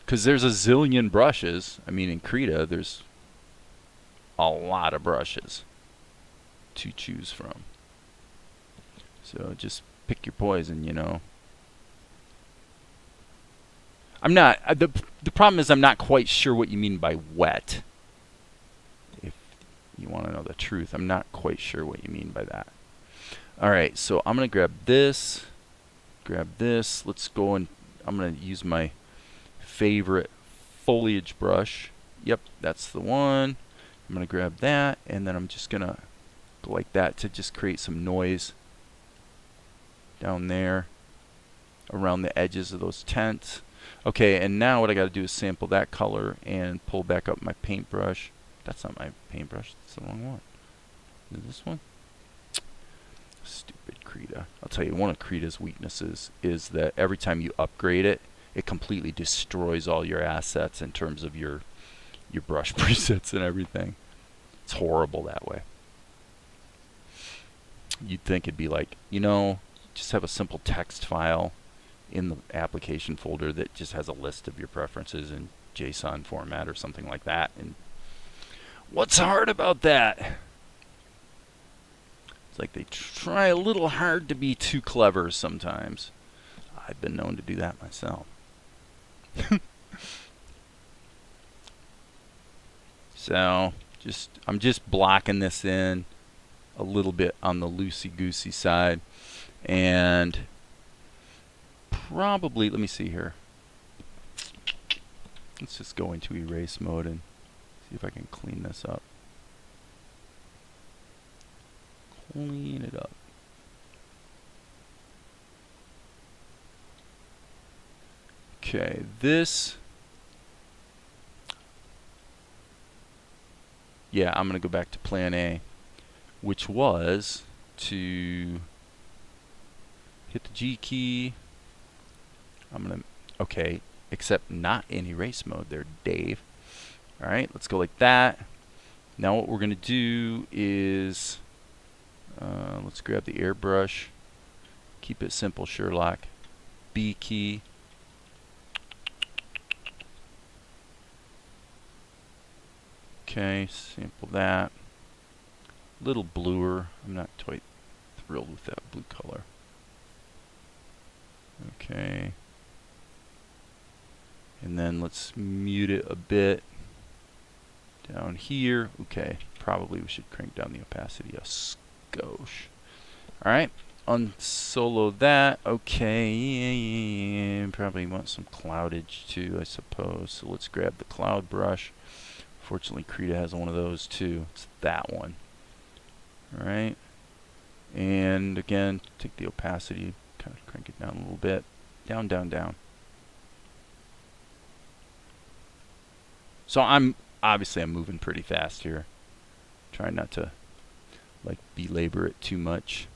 Because there's a zillion brushes. I mean, in Krita, there's a lot of brushes to choose from. So just pick your poison, you know. I'm not, the problem is I'm not quite sure what you mean by wet. If you want to know the truth, I'm not quite sure what you mean by that. Alright, so I'm going to grab this. Let's go and I'm going to use my favorite foliage brush. Yep, that's the one. I'm going to grab that, and then I'm just going to go like that to just create some noise down there around the edges of those tents. Okay, and now what I got to do is sample that color and pull back up my paintbrush. That's not my paintbrush, that's the wrong one. Is this one? Stupid Krita. I'll tell you, one of Krita's weaknesses is that every time you upgrade it, it completely destroys all your assets in terms of your brush presets and everything. It's horrible that way. You'd think it'd be like, you know, just have a simple text file in the application folder that just has a list of your preferences in JSON format or something like that. And what's hard about that? It's like they try a little hard to be too clever sometimes. I've been known to do that myself. So I'm just blocking this in a little bit on the loosey-goosey side, and probably, let me see here. Let's just go into erase mode and see if I can clean this up. Clean it up. Okay, this, yeah, I'm going to go back to plan A, which was to hit the G key. I'm going to, okay, except not in erase mode there, Dave. All right, let's go like that. Now what we're going to do is, let's grab the airbrush, keep it simple, Sherlock, B key. Okay, sample that. Little bluer. I'm not quite thrilled with that blue color. Okay. And then let's mute it a bit down here. Okay, probably we should crank down the opacity a skosh. Alright, unsolo that. Okay, probably want some cloudage too, I suppose. So let's grab the cloud brush. Fortunately, Krita has one of those too. It's that one. Alright. And again, take the opacity, kind of crank it down a little bit. Down, down, down. So I'm moving pretty fast here. Trying not to like belabor it too much.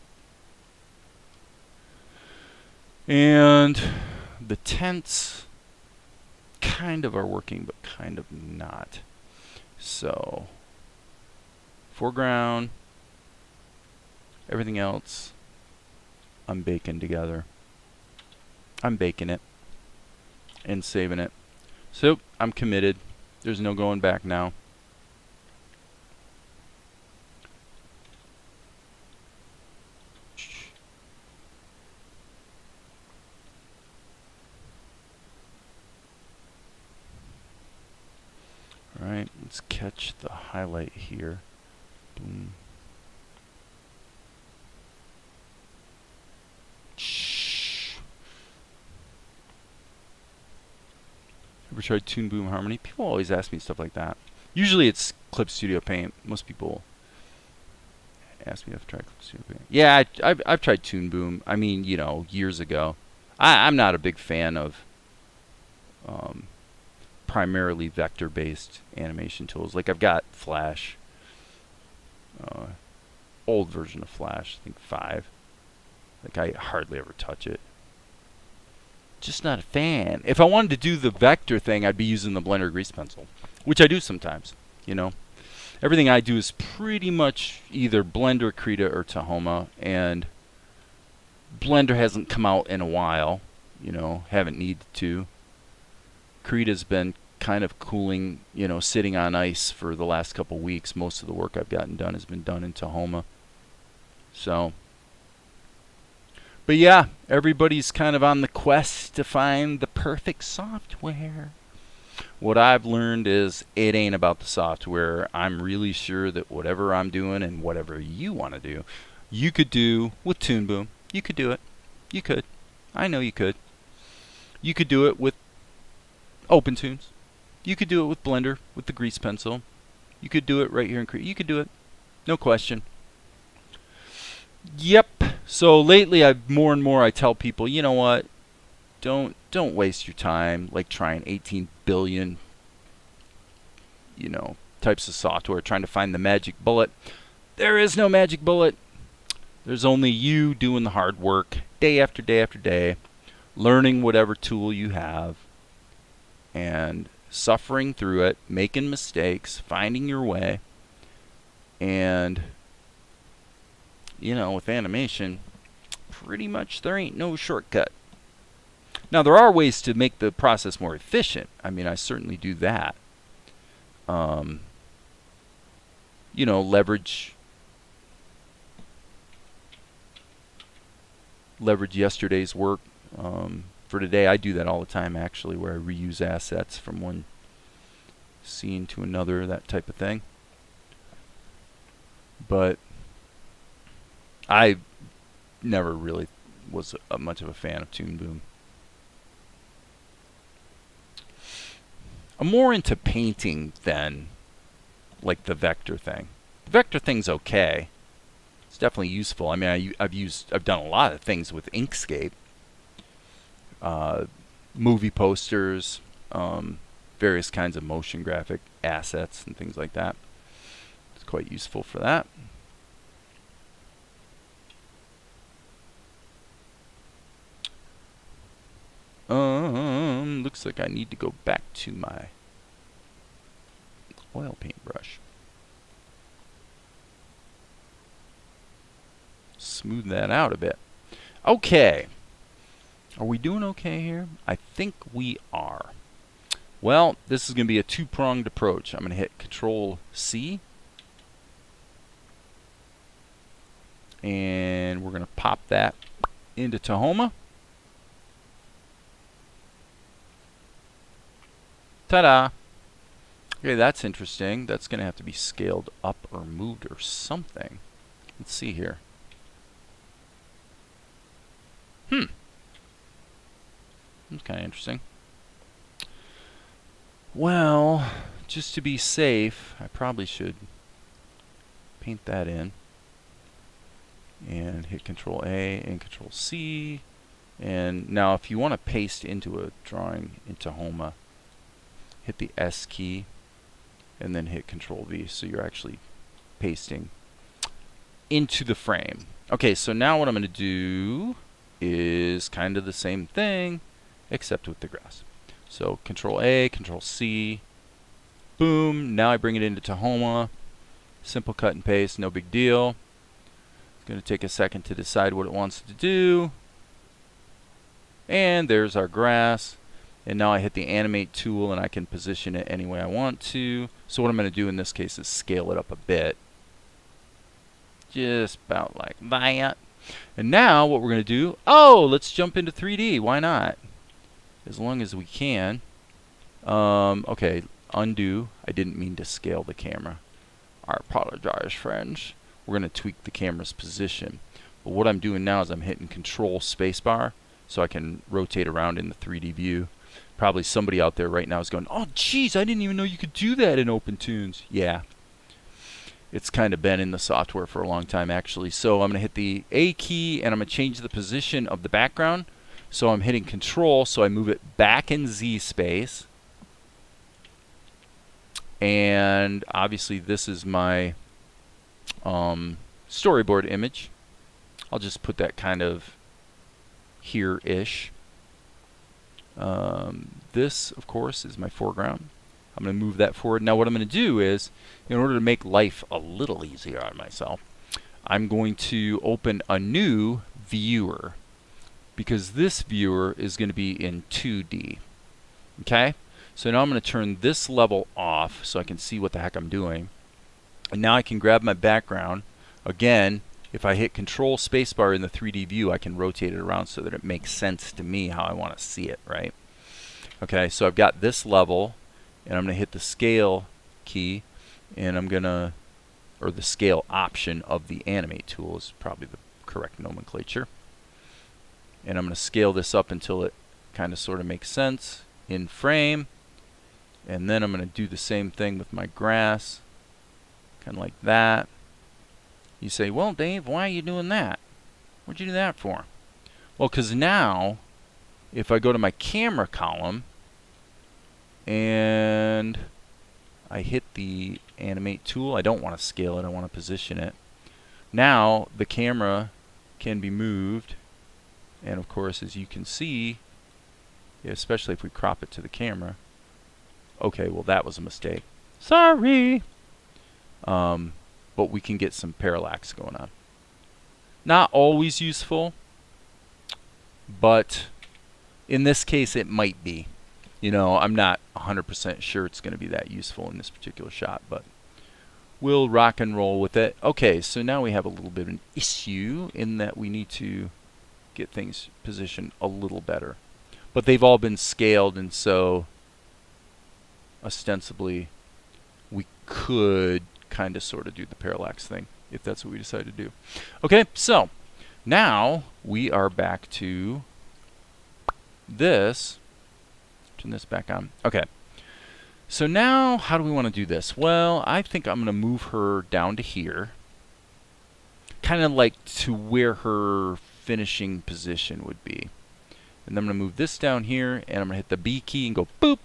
And the tents kind of are working, but kind of not. So, foreground, everything else, I'm baking together. I'm baking it and saving it. So, I'm committed. There's no going back now. Alright, let's catch the highlight here. Boom. Ever tried Toon Boom Harmony? People always ask me stuff like that. Usually it's Clip Studio Paint. Most people ask me if I've tried Clip Studio Paint. Yeah, I've tried Toon Boom. I mean, you know, years ago. I'm not a big fan of primarily vector-based animation tools. Like I've got Flash, old version of Flash, I think 5. Like I hardly ever touch it. Just not a fan. If I wanted to do the vector thing, I'd be using the Blender grease pencil, which I do sometimes, you know. Everything I do is pretty much either Blender, Krita, or Tahoma, and Blender hasn't come out in a while, you know, haven't needed to. Krita's been kind of cooling, you know, sitting on ice for the last couple weeks. Most of the work I've gotten done has been done in Tahoma. So, but yeah, everybody's kind of on the quest to find the perfect software. What I've learned is it ain't about the software. I'm really sure that whatever I'm doing and whatever you want to do, you could do with Toon Boom. You could do it. You could. I know you could. You could do it with OpenToonz. You could do it with Blender, with the grease pencil. You could do it right here in Krita. You could do it. No question. Yep. So lately, more and more I tell people, you know what? Don't waste your time like trying 18 billion, you know, types of software, trying to find the magic bullet. There is no magic bullet. There's only you doing the hard work day after day after day, learning whatever tool you have, and suffering through it, making mistakes, finding your way. And, you know, with animation, pretty much there ain't no shortcut. Now, there are ways to make the process more efficient. I mean, I certainly do that. You know, leverage yesterday's work for today. I do that all the time, actually, where I reuse assets from one scene to another, that type of thing. But I never really was much of a fan of Toon Boom. I'm more into painting than like the vector thing. The vector thing's okay. It's definitely useful. I mean, I've done a lot of things with Inkscape, movie posters, various kinds of motion graphic assets and things like that. It's quite useful for that. Looks like I need to go back to my oil paintbrush. Smooth that out a bit. Okay. Are we doing okay here? I think we are. Well, this is going to be a two-pronged approach. I'm going to hit Control-C. And we're going to pop that into Tahoma. Ta-da! Okay, that's interesting. That's going to have to be scaled up or moved or something. Let's see here. That's kind of interesting. Well, just to be safe, I probably should paint that in. And hit Control-A and Control-C. And now if you want to paste into a drawing in Tahoma, hit the S key and then hit Control-V, so you're actually pasting into the frame. Okay, so now what I'm going to do is kind of the same thing, except with the grass. So Control-A, Control-C, boom, now I bring it into Tahoma. Simple cut and paste, no big deal. It's going to take a second to decide what it wants to do. And there's our grass. And now I hit the Animate tool and I can position it any way I want to. So what I'm going to do in this case is scale it up a bit. Just about like that. And now what we're going to do, let's jump into 3D. Why not? As long as we can. Okay, undo. I didn't mean to scale the camera. I apologize, friends. We're going to tweak the camera's position. But what I'm doing now is I'm hitting Control Spacebar so I can rotate around in the 3D view. Probably somebody out there right now is going, oh, geez, I didn't even know you could do that in OpenToonz. Yeah. It's kind of been in the software for a long time, actually. So I'm going to hit the A key, and I'm going to change the position of the background. So I'm hitting Control, so I move it back in Z space. And obviously, this is my storyboard image. I'll just put that kind of here-ish. This, of course, is my foreground. I'm going to move that forward. Now what I'm going to do is, in order to make life a little easier on myself, I'm going to open a new viewer, because this viewer is going to be in 2D. Okay? So now I'm going to turn this level off so I can see what the heck I'm doing. And now I can grab my background. Again, if I hit Control Spacebar in the 3D view, I can rotate it around so that it makes sense to me how I want to see it, right? Okay, so I've got this level, and I'm going to hit the scale key, and I'm going to, or the scale option of the Animate tool is probably the correct nomenclature. And I'm going to scale this up until it kind of sort of makes sense in frame. And then I'm going to do the same thing with my grass, kind of like that. You say, well, Dave, why are you doing that? What'd you do that for? Well, because now, if I go to my camera column and I hit the Animate tool, I don't want to scale it, I want to position it. Now the camera can be moved, and of course, as you can see, especially if we crop it to the camera. Okay, well that was a mistake. Sorry. But we can get some parallax going on. Not always useful, but in this case it might be. You know, I'm not 100% sure it's going to be that useful in this particular shot, but we'll rock and roll with it. Okay, so now we have a little bit of an issue in that we need to get things positioned a little better. But they've all been scaled, and so ostensibly we could kind of sort of do the parallax thing if that's what we decide to do. Okay, so now we are back to this. Turn this back on. Okay. So now how do we want to do this? Well, I think I'm going to move her down to here. Kind of like to where her finishing position would be. And then I'm going to move this down here, and I'm going to hit the B key and go boop.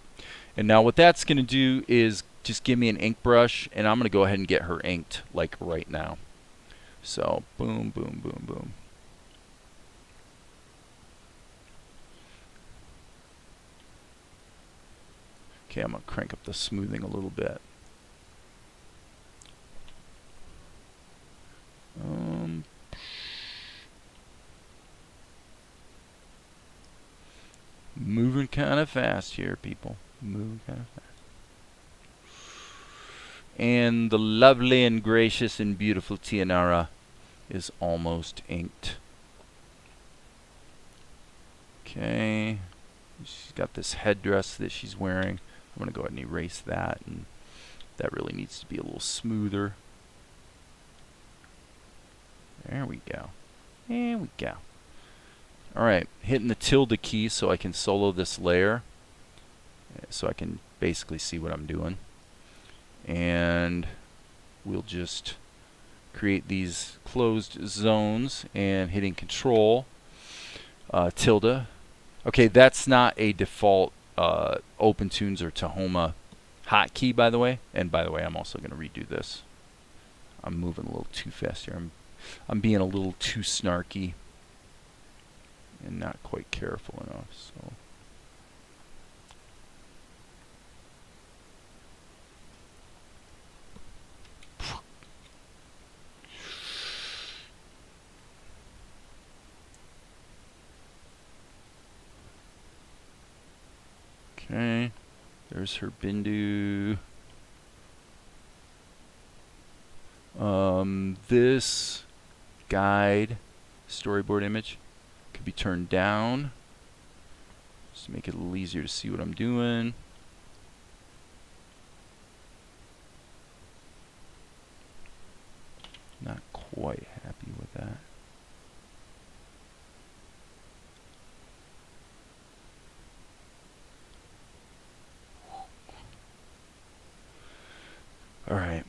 And now what that's going to do is just give me an ink brush, and I'm going to go ahead and get her inked like right now. So boom, boom, boom, boom. Okay, I'm going to crank up the smoothing a little bit. Moving kind of fast here, people. Moving kind of fast. And the lovely and gracious and beautiful Tianara is almost inked. Okay. She's got this headdress that she's wearing. I'm going to go ahead and erase that, and that really needs to be a little smoother. There we go. There we go. Alright, hitting the tilde key so I can solo this layer, so I can basically see what I'm doing. And we'll just create these closed zones, and hitting Control, tilde. Okay, that's not a default OpenToonz or Tahoma hotkey, by the way. And by the way, I'm also going to redo this. I'm moving a little too fast here. I'm being a little too snarky and not quite careful enough. So. Okay, there's her Bindu. This guide storyboard image could be turned down just to make it a little easier to see what I'm doing. Not quite happy with that. All right,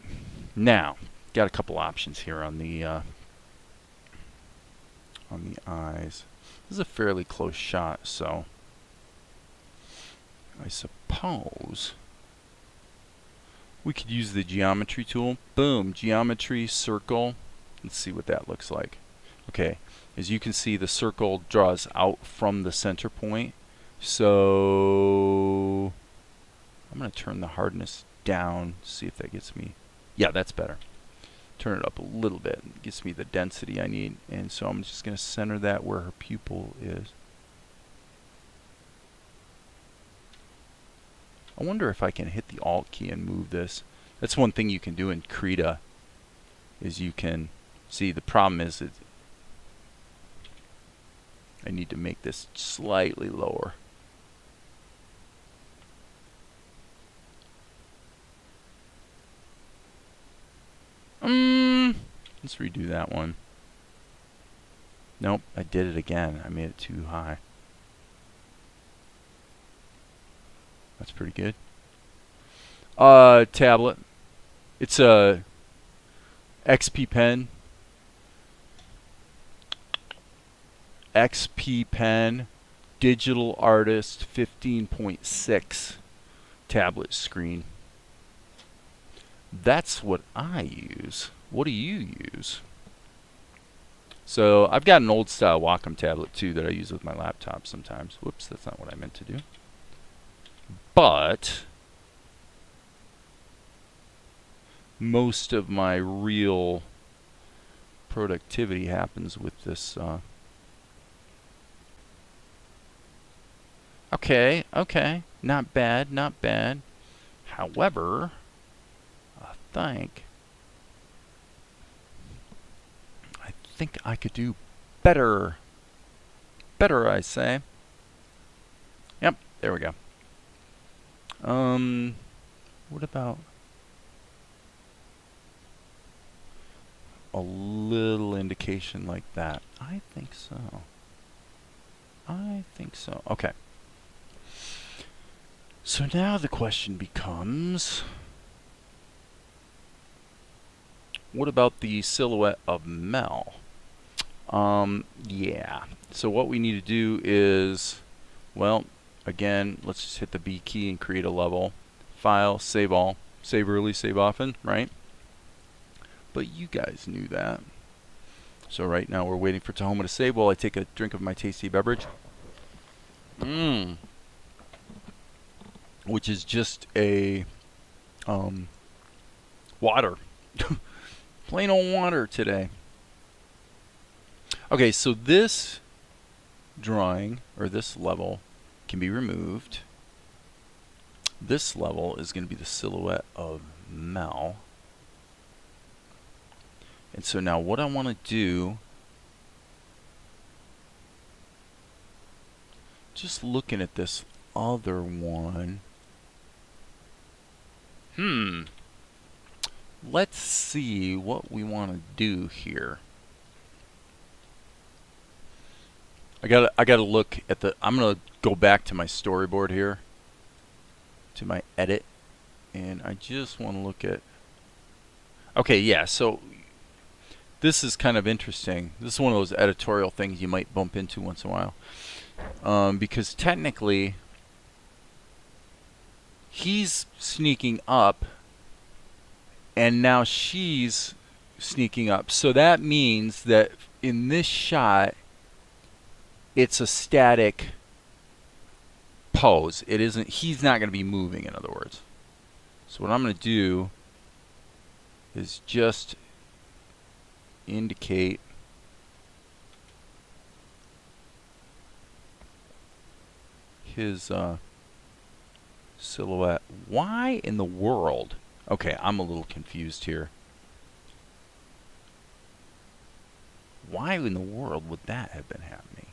now got a couple options here on the eyes. This is a fairly close shot, so I suppose we could use the geometry tool. Boom, geometry, circle. Let's see what that looks like. Okay, as you can see, the circle draws out from the center point. So I'm going to turn the hardness down, see if that gets me. Yeah, that's better. Turn it up a little bit. It gets me the density I need. And so I'm just going to center that where her pupil is. I wonder if I can hit the Alt key and move this. That's one thing you can do in Krita, is you can see. The problem is that I need to make this slightly lower. Let's redo that one. Nope, I did it again. I made it too high. That's pretty good. Tablet. It's a XP pen. XP pen Digital Artist 15.6 tablet screen. That's what I use. What do you use? So I've got an old style Wacom tablet too that I use with my laptop sometimes. Whoops, that's not what I meant to do. But most of my real productivity happens with this. Okay, not bad, not bad. However, I think I could do better. Better, I say. Yep, there we go. What about a little indication like that? I think so. Okay. So now the question becomes, what about the silhouette of Mel? Yeah. So what we need to do is, well, again, let's just hit the B key and create a level. File, save all, save early, save often, right? But you guys knew that. So right now we're waiting for Tahoma to save while I take a drink of my tasty beverage. Which is just a water. Plain old water today. Okay, so this drawing, or this level, can be removed. This level is going to be the silhouette of Mel. And so now what I want to do, just looking at this other one, let's see what we want to do here. I gotta look at the, I'm gonna go back to my storyboard here, to my edit, and I just want to look at, okay, yeah, so this is kind of interesting. This is one of those editorial things you might bump into once in a while, because technically he's sneaking up and now she's sneaking up, so that means that in this shot it's a static pose. It isn't, he's not going to be moving, in other words. So what I'm going to do is just indicate his silhouette. Why in the world? Okay, I'm a little confused here. Why in the world would that have been happening?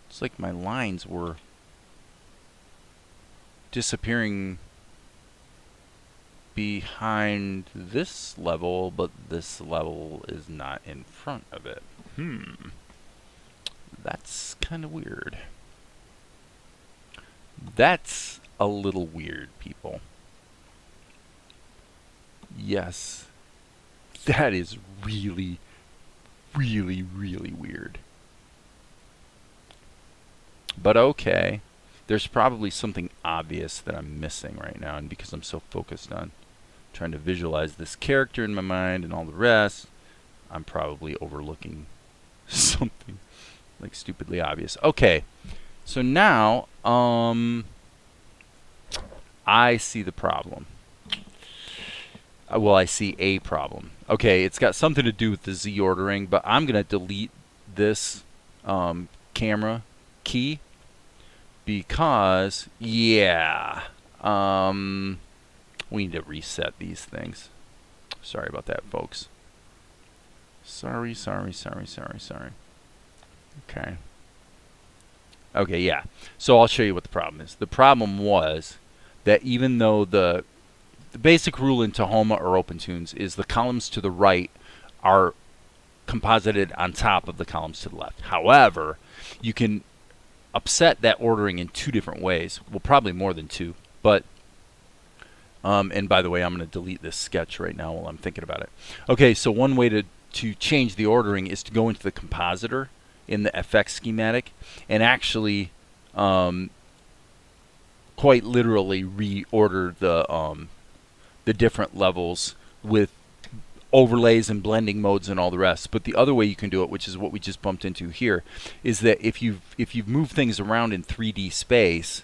It's like my lines were disappearing behind this level, but this level is not in front of it. That's kind of weird. That's a little weird, people. Yes, that is really, really, really weird. But okay, there's probably something obvious that I'm missing right now, and because I'm so focused on trying to visualize this character in my mind and all the rest, I'm probably overlooking something like stupidly obvious. Okay, so now I see the problem. Well, I see a problem. Okay, it's got something to do with the Z ordering, but I'm gonna delete this camera key because, yeah, we need to reset these things. Sorry about that, folks. Sorry. Okay. Okay, yeah. So I'll show you what the problem is. The problem was that even though the basic rule in Tahoma or OpenToonz is the columns to the right are composited on top of the columns to the left. However, you can upset that ordering in two different ways. Well, probably more than two. But, and by the way, I'm going to delete this sketch right now while I'm thinking about it. Okay, so one way to change the ordering is to go into the compositor in the FX schematic and actually quite literally reorder the different levels with overlays and blending modes and all the rest. But the other way you can do it, which is what we just bumped into here, is that if you've moved things around in 3D space,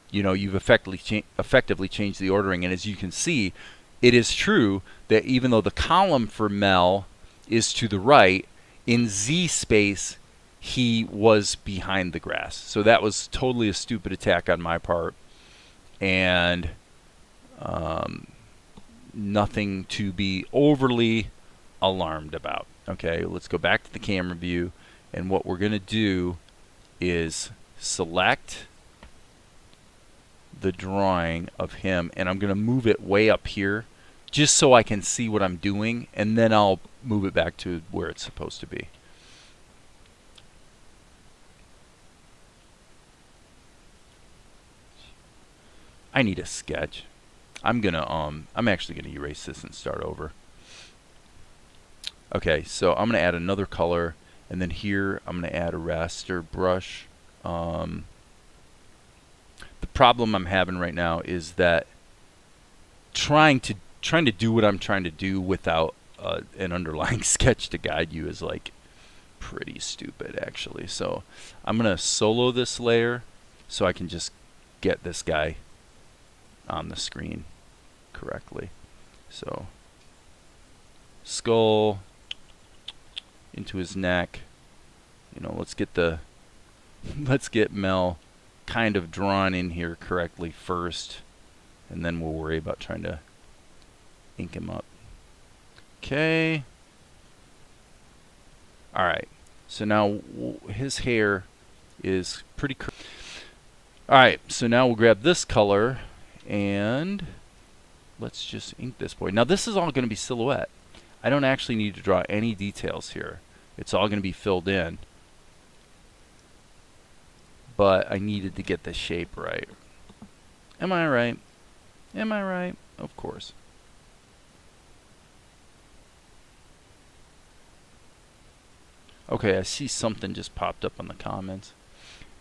you know, you've effectively changed the ordering. And as you can see, it is true that even though the column for Mel is to the right, in Z space he was behind the grass. So that was totally a stupid attack on my part, and nothing to be overly alarmed about. Okay, let's go back to the camera view, and what we're going to do is select the drawing of him, and I'm going to move it way up here just so I can see what I'm doing, and then I'll move it back to where it's supposed to be. I need a sketch. I'm actually gonna erase this and start over. Okay, so I'm gonna add another color, and then here I'm gonna add a raster brush. The problem I'm having right now is that trying to do what I'm trying to do without an underlying sketch to guide you is like pretty stupid, actually. So I'm gonna solo this layer so I can just get this guy on the screen correctly. So skull into his neck. You know, let's get Mel kind of drawn in here correctly first, and then we'll worry about trying to ink him up. Okay. All right. So now his hair is pretty all right. So now we'll grab this color and let's just ink this boy. Now this is all going to be silhouette. I don't actually need to draw any details here. It's all going to be filled in. But I needed to get the shape right. Am I right? Am I right? Of course. Okay, I see something just popped up on the comments.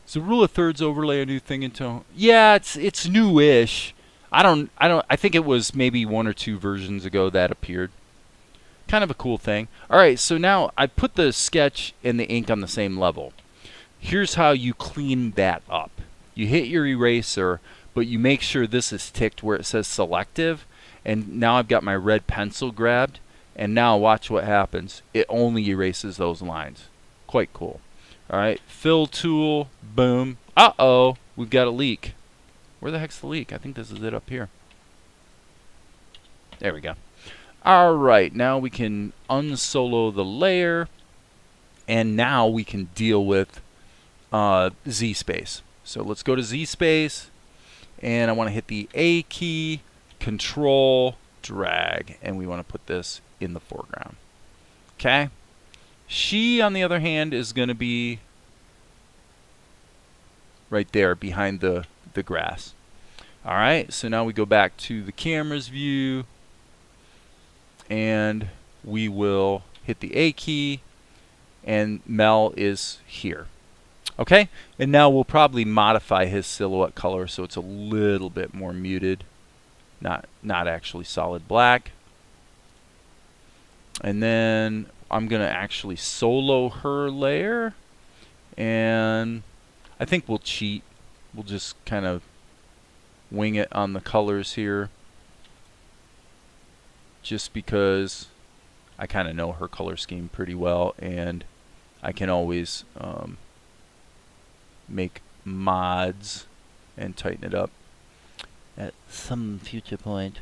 Is the rule of thirds overlay a new thing in Tahoma? Yeah, it's new-ish. I think it was maybe 1 or 2 versions ago that appeared. Kind of a cool thing. All right, so now I put the sketch and the ink on the same level. Here's how you clean that up. You hit your eraser, but you make sure this is ticked where it says selective, and now I've got my red pencil grabbed, and now watch what happens. It only erases those lines. Quite cool. All right, fill tool, boom. Uh-oh, we've got a leak. Where the heck's the leak? I think this is it up here. There we go. All right, now we can unsolo the layer, and now we can deal with Z space. So let's go to Z space, and I want to hit the A key, control, drag, and we want to put this in the foreground. Okay? She, on the other hand, is going to be right there behind the grass. All right, so now we go back to the camera's view, and we will hit the A key, and Mel is here. Okay, and now we'll probably modify his silhouette color so it's a little bit more muted, not actually solid black. And then I'm gonna actually solo her layer, and I think we'll cheat. We'll just kind of wing it on the colors here, just because I kind of know her color scheme pretty well, and I can always make mods and tighten it up at some future point.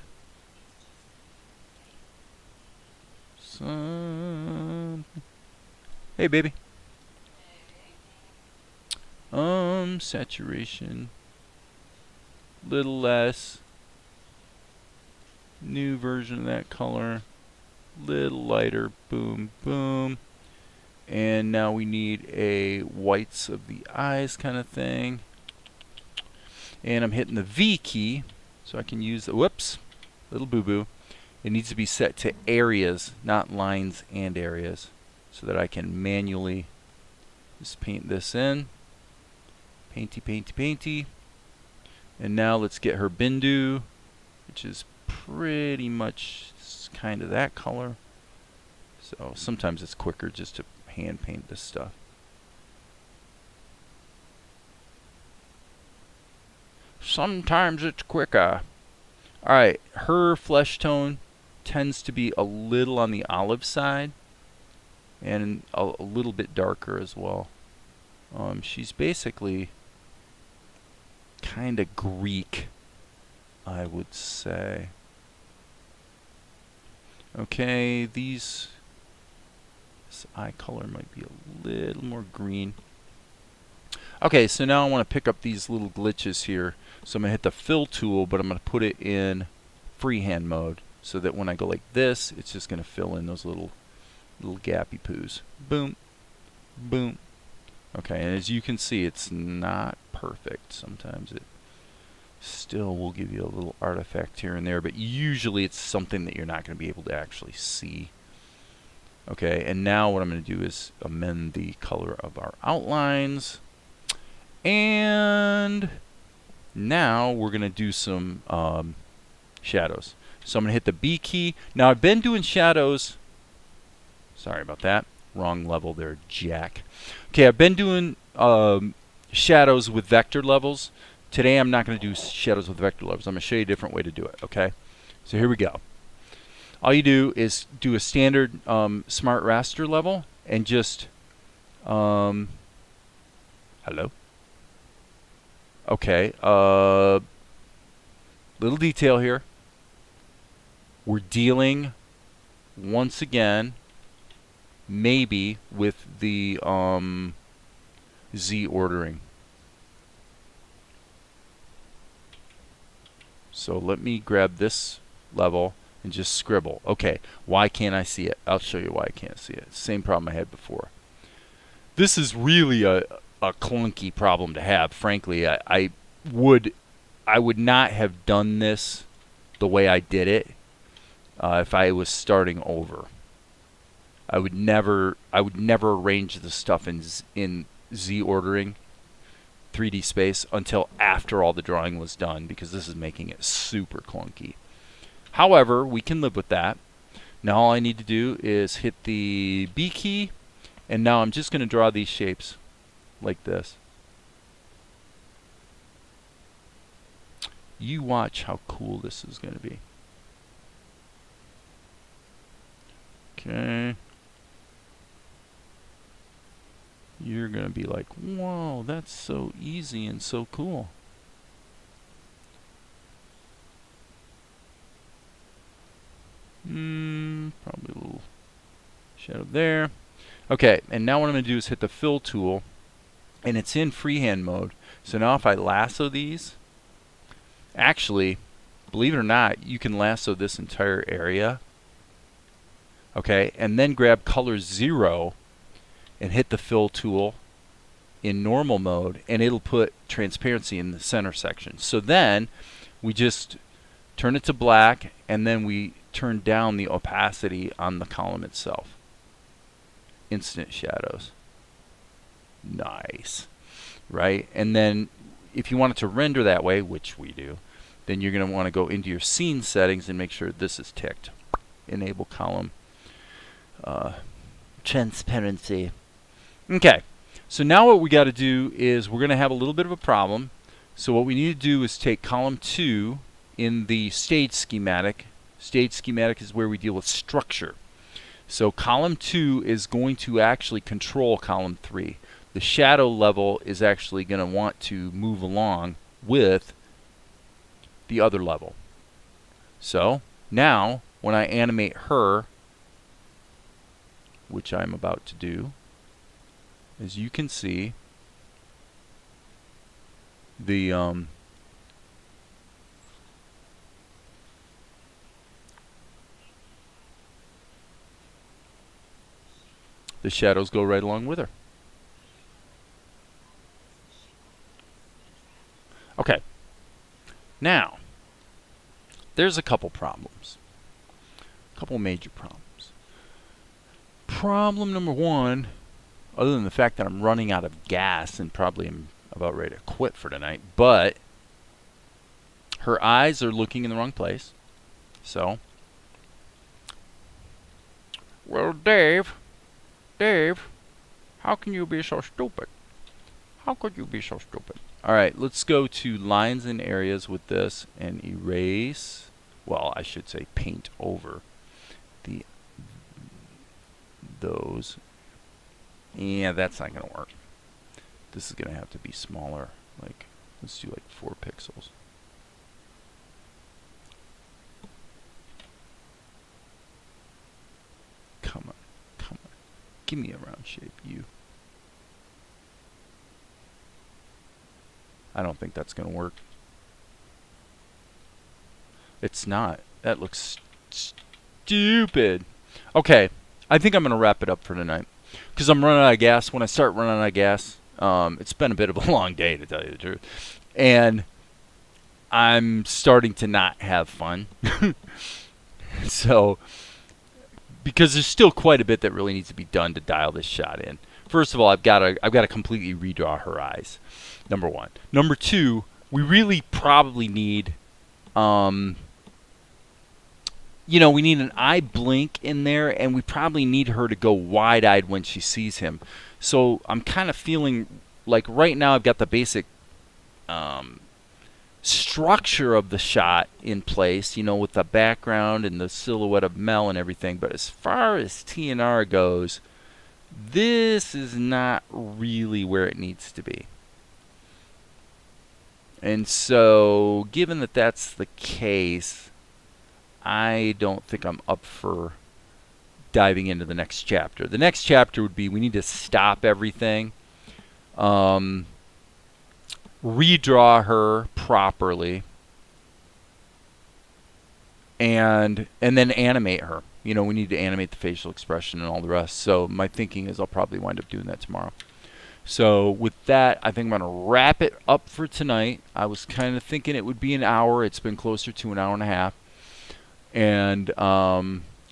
Hey, baby. Saturation, little less. New version of that color, little lighter. Boom, boom. And now we need a whites of the eyes kind of thing. And I'm hitting the V key so I can use the, whoops, little boo-boo. It needs to be set to areas, not lines and areas, so that I can manually just paint this in. Painty, painty, painty. And now let's get her Bindu, which is pretty much kind of that color. So sometimes it's quicker just to hand paint this stuff. Sometimes it's quicker. Alright, her flesh tone tends to be a little on the olive side and a little bit darker as well. She's basically kind of Greek, I would say. Okay, this eye color might be a little more green. Okay, so now I want to pick up these little glitches here. So I'm going to hit the fill tool, but I'm going to put it in freehand mode so that when I go like this, it's just going to fill in those little gappy poos. Boom, boom. Okay, and as you can see, it's not perfect. Sometimes it still will give you a little artifact here and there, but usually it's something that you're not going to be able to actually see. Okay, and now what I'm going to do is amend the color of our outlines. And now we're going to do some shadows. So I'm going to hit the B key. Now I've been doing shadows. Sorry about that. Wrong level there, Jack. Okay, I've been doing shadows with vector levels. Today I'm not going to do shadows with vector levels. I'm going to show you a different way to do it, okay? So here we go. All you do is do a standard smart raster level and just hello. Okay, little detail here. We're dealing once again maybe with the Z ordering. So let me grab this level and just scribble. Okay, why can't I see it? I'll show you why I can't see it. Same problem I had before. This is really a clunky problem to have. Frankly, I would not have done this the way I did it if I was starting over. I would never arrange the stuff in Z ordering 3D space until after all the drawing was done, because this is making it super clunky. However, we can live with that. Now all I need to do is hit the B key, and now I'm just going to draw these shapes like this. You watch how cool this is going to be. Okay. You're going to be like, whoa, that's so easy and so cool. Probably a little shadow there. Okay, and now what I'm going to do is hit the fill tool, and it's in freehand mode. So now if I lasso these, actually, believe it or not, you can lasso this entire area. Okay, and then grab color 0 and hit the fill tool in normal mode, and it'll put transparency in the center section. So then we just turn it to black, and then we turn down the opacity on the column itself. Instant shadows. Nice. Right? And then if you want it to render that way, which we do, then you're going to want to go into your scene settings and make sure this is ticked. Enable column transparency. Okay, so now what we got to do is we're going to have a little bit of a problem. So what we need to do is take column 2 in the stage schematic. Stage schematic is where we deal with structure. So column 2 is going to actually control column 3. The shadow level is actually going to want to move along with the other level. So now when I animate her, which I'm about to do, as you can see, the shadows go right along with her. Okay, now there's a couple problems, a couple major problems. Problem number 1, other than the fact that I'm running out of gas and probably am about ready to quit for tonight, but her eyes are looking in the wrong place. So Well, Dave, how can you be so stupid? How could you be so stupid? Alright, let's go to lines and areas with this and erase, well, I should say paint over those. Yeah, that's not going to work. This is going to have to be smaller. Like, let's do like 4 pixels. Come on. Give me a round shape, you. I don't think that's going to work. It's not. That looks stupid. Okay, I think I'm going to wrap it up for tonight. Because I'm running out of gas. When I start running out of gas, it's been a bit of a long day, to tell you the truth. And I'm starting to not have fun. So, because there's still quite a bit that really needs to be done to dial this shot in. First of all, I've got to completely redraw her eyes. Number 1. Number 2, we really probably need, we need an eye blink in there, and we probably need her to go wide-eyed when she sees him. So I'm kind of feeling like right now I've got the basic structure of the shot in place, with the background and the silhouette of Mel and everything. But as far as TNR goes, this is not really where it needs to be. And so, given that that's the case, I don't think I'm up for diving into the next chapter. The next chapter would be we need to stop everything, redraw her properly, and then animate her. We need to animate the facial expression and all the rest. So my thinking is I'll probably wind up doing that tomorrow. So with that, I think I'm going to wrap it up for tonight. I was kind of thinking it would be an hour. It's been closer to an hour and a half. And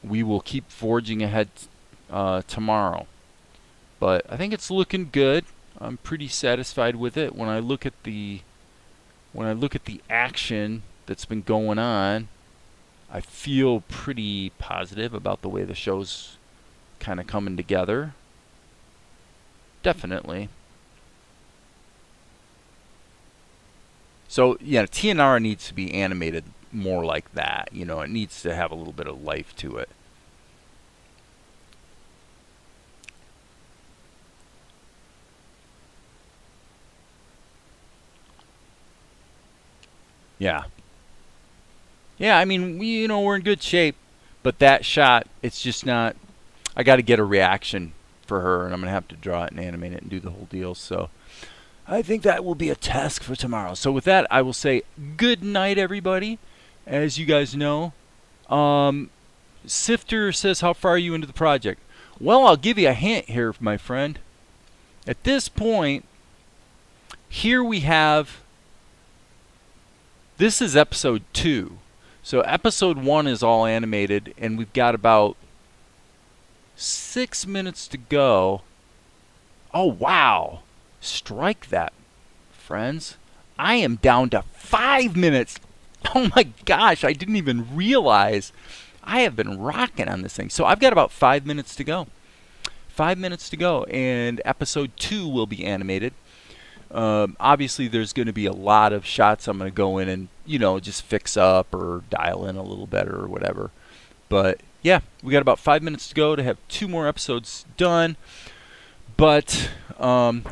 we will keep forging ahead tomorrow. But I think it's looking good. I'm pretty satisfied with it. When I look at the action that's been going on, I feel pretty positive about the way the show's kind of coming together. Definitely. So, yeah, TNR needs to be animated more like that. It needs to have a little bit of life to it. Yeah. Yeah, I mean, we're in good shape, but that shot, it's just not, I got to get a reaction for her, and I'm going to have to draw it and animate it and do the whole deal. So I think that will be a task for tomorrow. So with that, I will say good night, everybody. As you guys know, Sifter says, how far are you into the project? Well, I'll give you a hint here, my friend. At this point, here we have, this is episode 2. So episode 1 is all animated, and we've got about 6 minutes to go. Oh, wow. Strike that, friends. I am down to 5 minutes. Oh my gosh, I didn't even realize. I have been rocking on this thing. So I've got about 5 minutes to go. 5 minutes to go, and episode 2 will be animated. Obviously, there's going to be a lot of shots I'm going to go in and, just fix up or dial in a little better or whatever. But, yeah, we got about 5 minutes to go to have 2 more episodes done. But, well,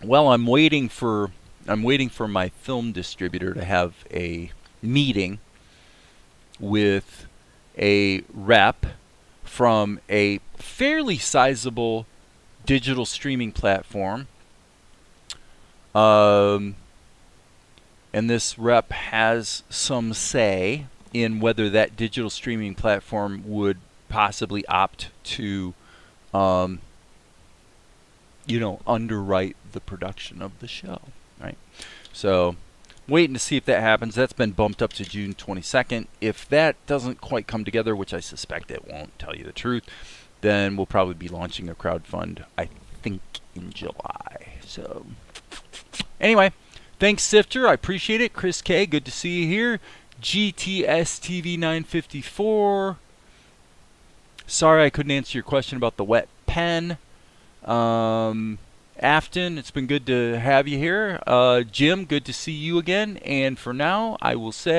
I'm waiting for my film distributor to have a meeting with a rep from a fairly sizable digital streaming platform. And this rep has some say in whether that digital streaming platform would possibly opt to, underwrite the production of the show, right? So, waiting to see if that happens. That's been bumped up to June 22nd. If that doesn't quite come together, which I suspect it won't, tell you the truth, then we'll probably be launching a crowdfund, I think, in July. So, anyway, thanks, Sifter. I appreciate it. Chris K, good to see you here. GTS TV 954. Sorry I couldn't answer your question about the wet pen. Afton, it's been good to have you here. Jim, good to see you again. And for now, I will say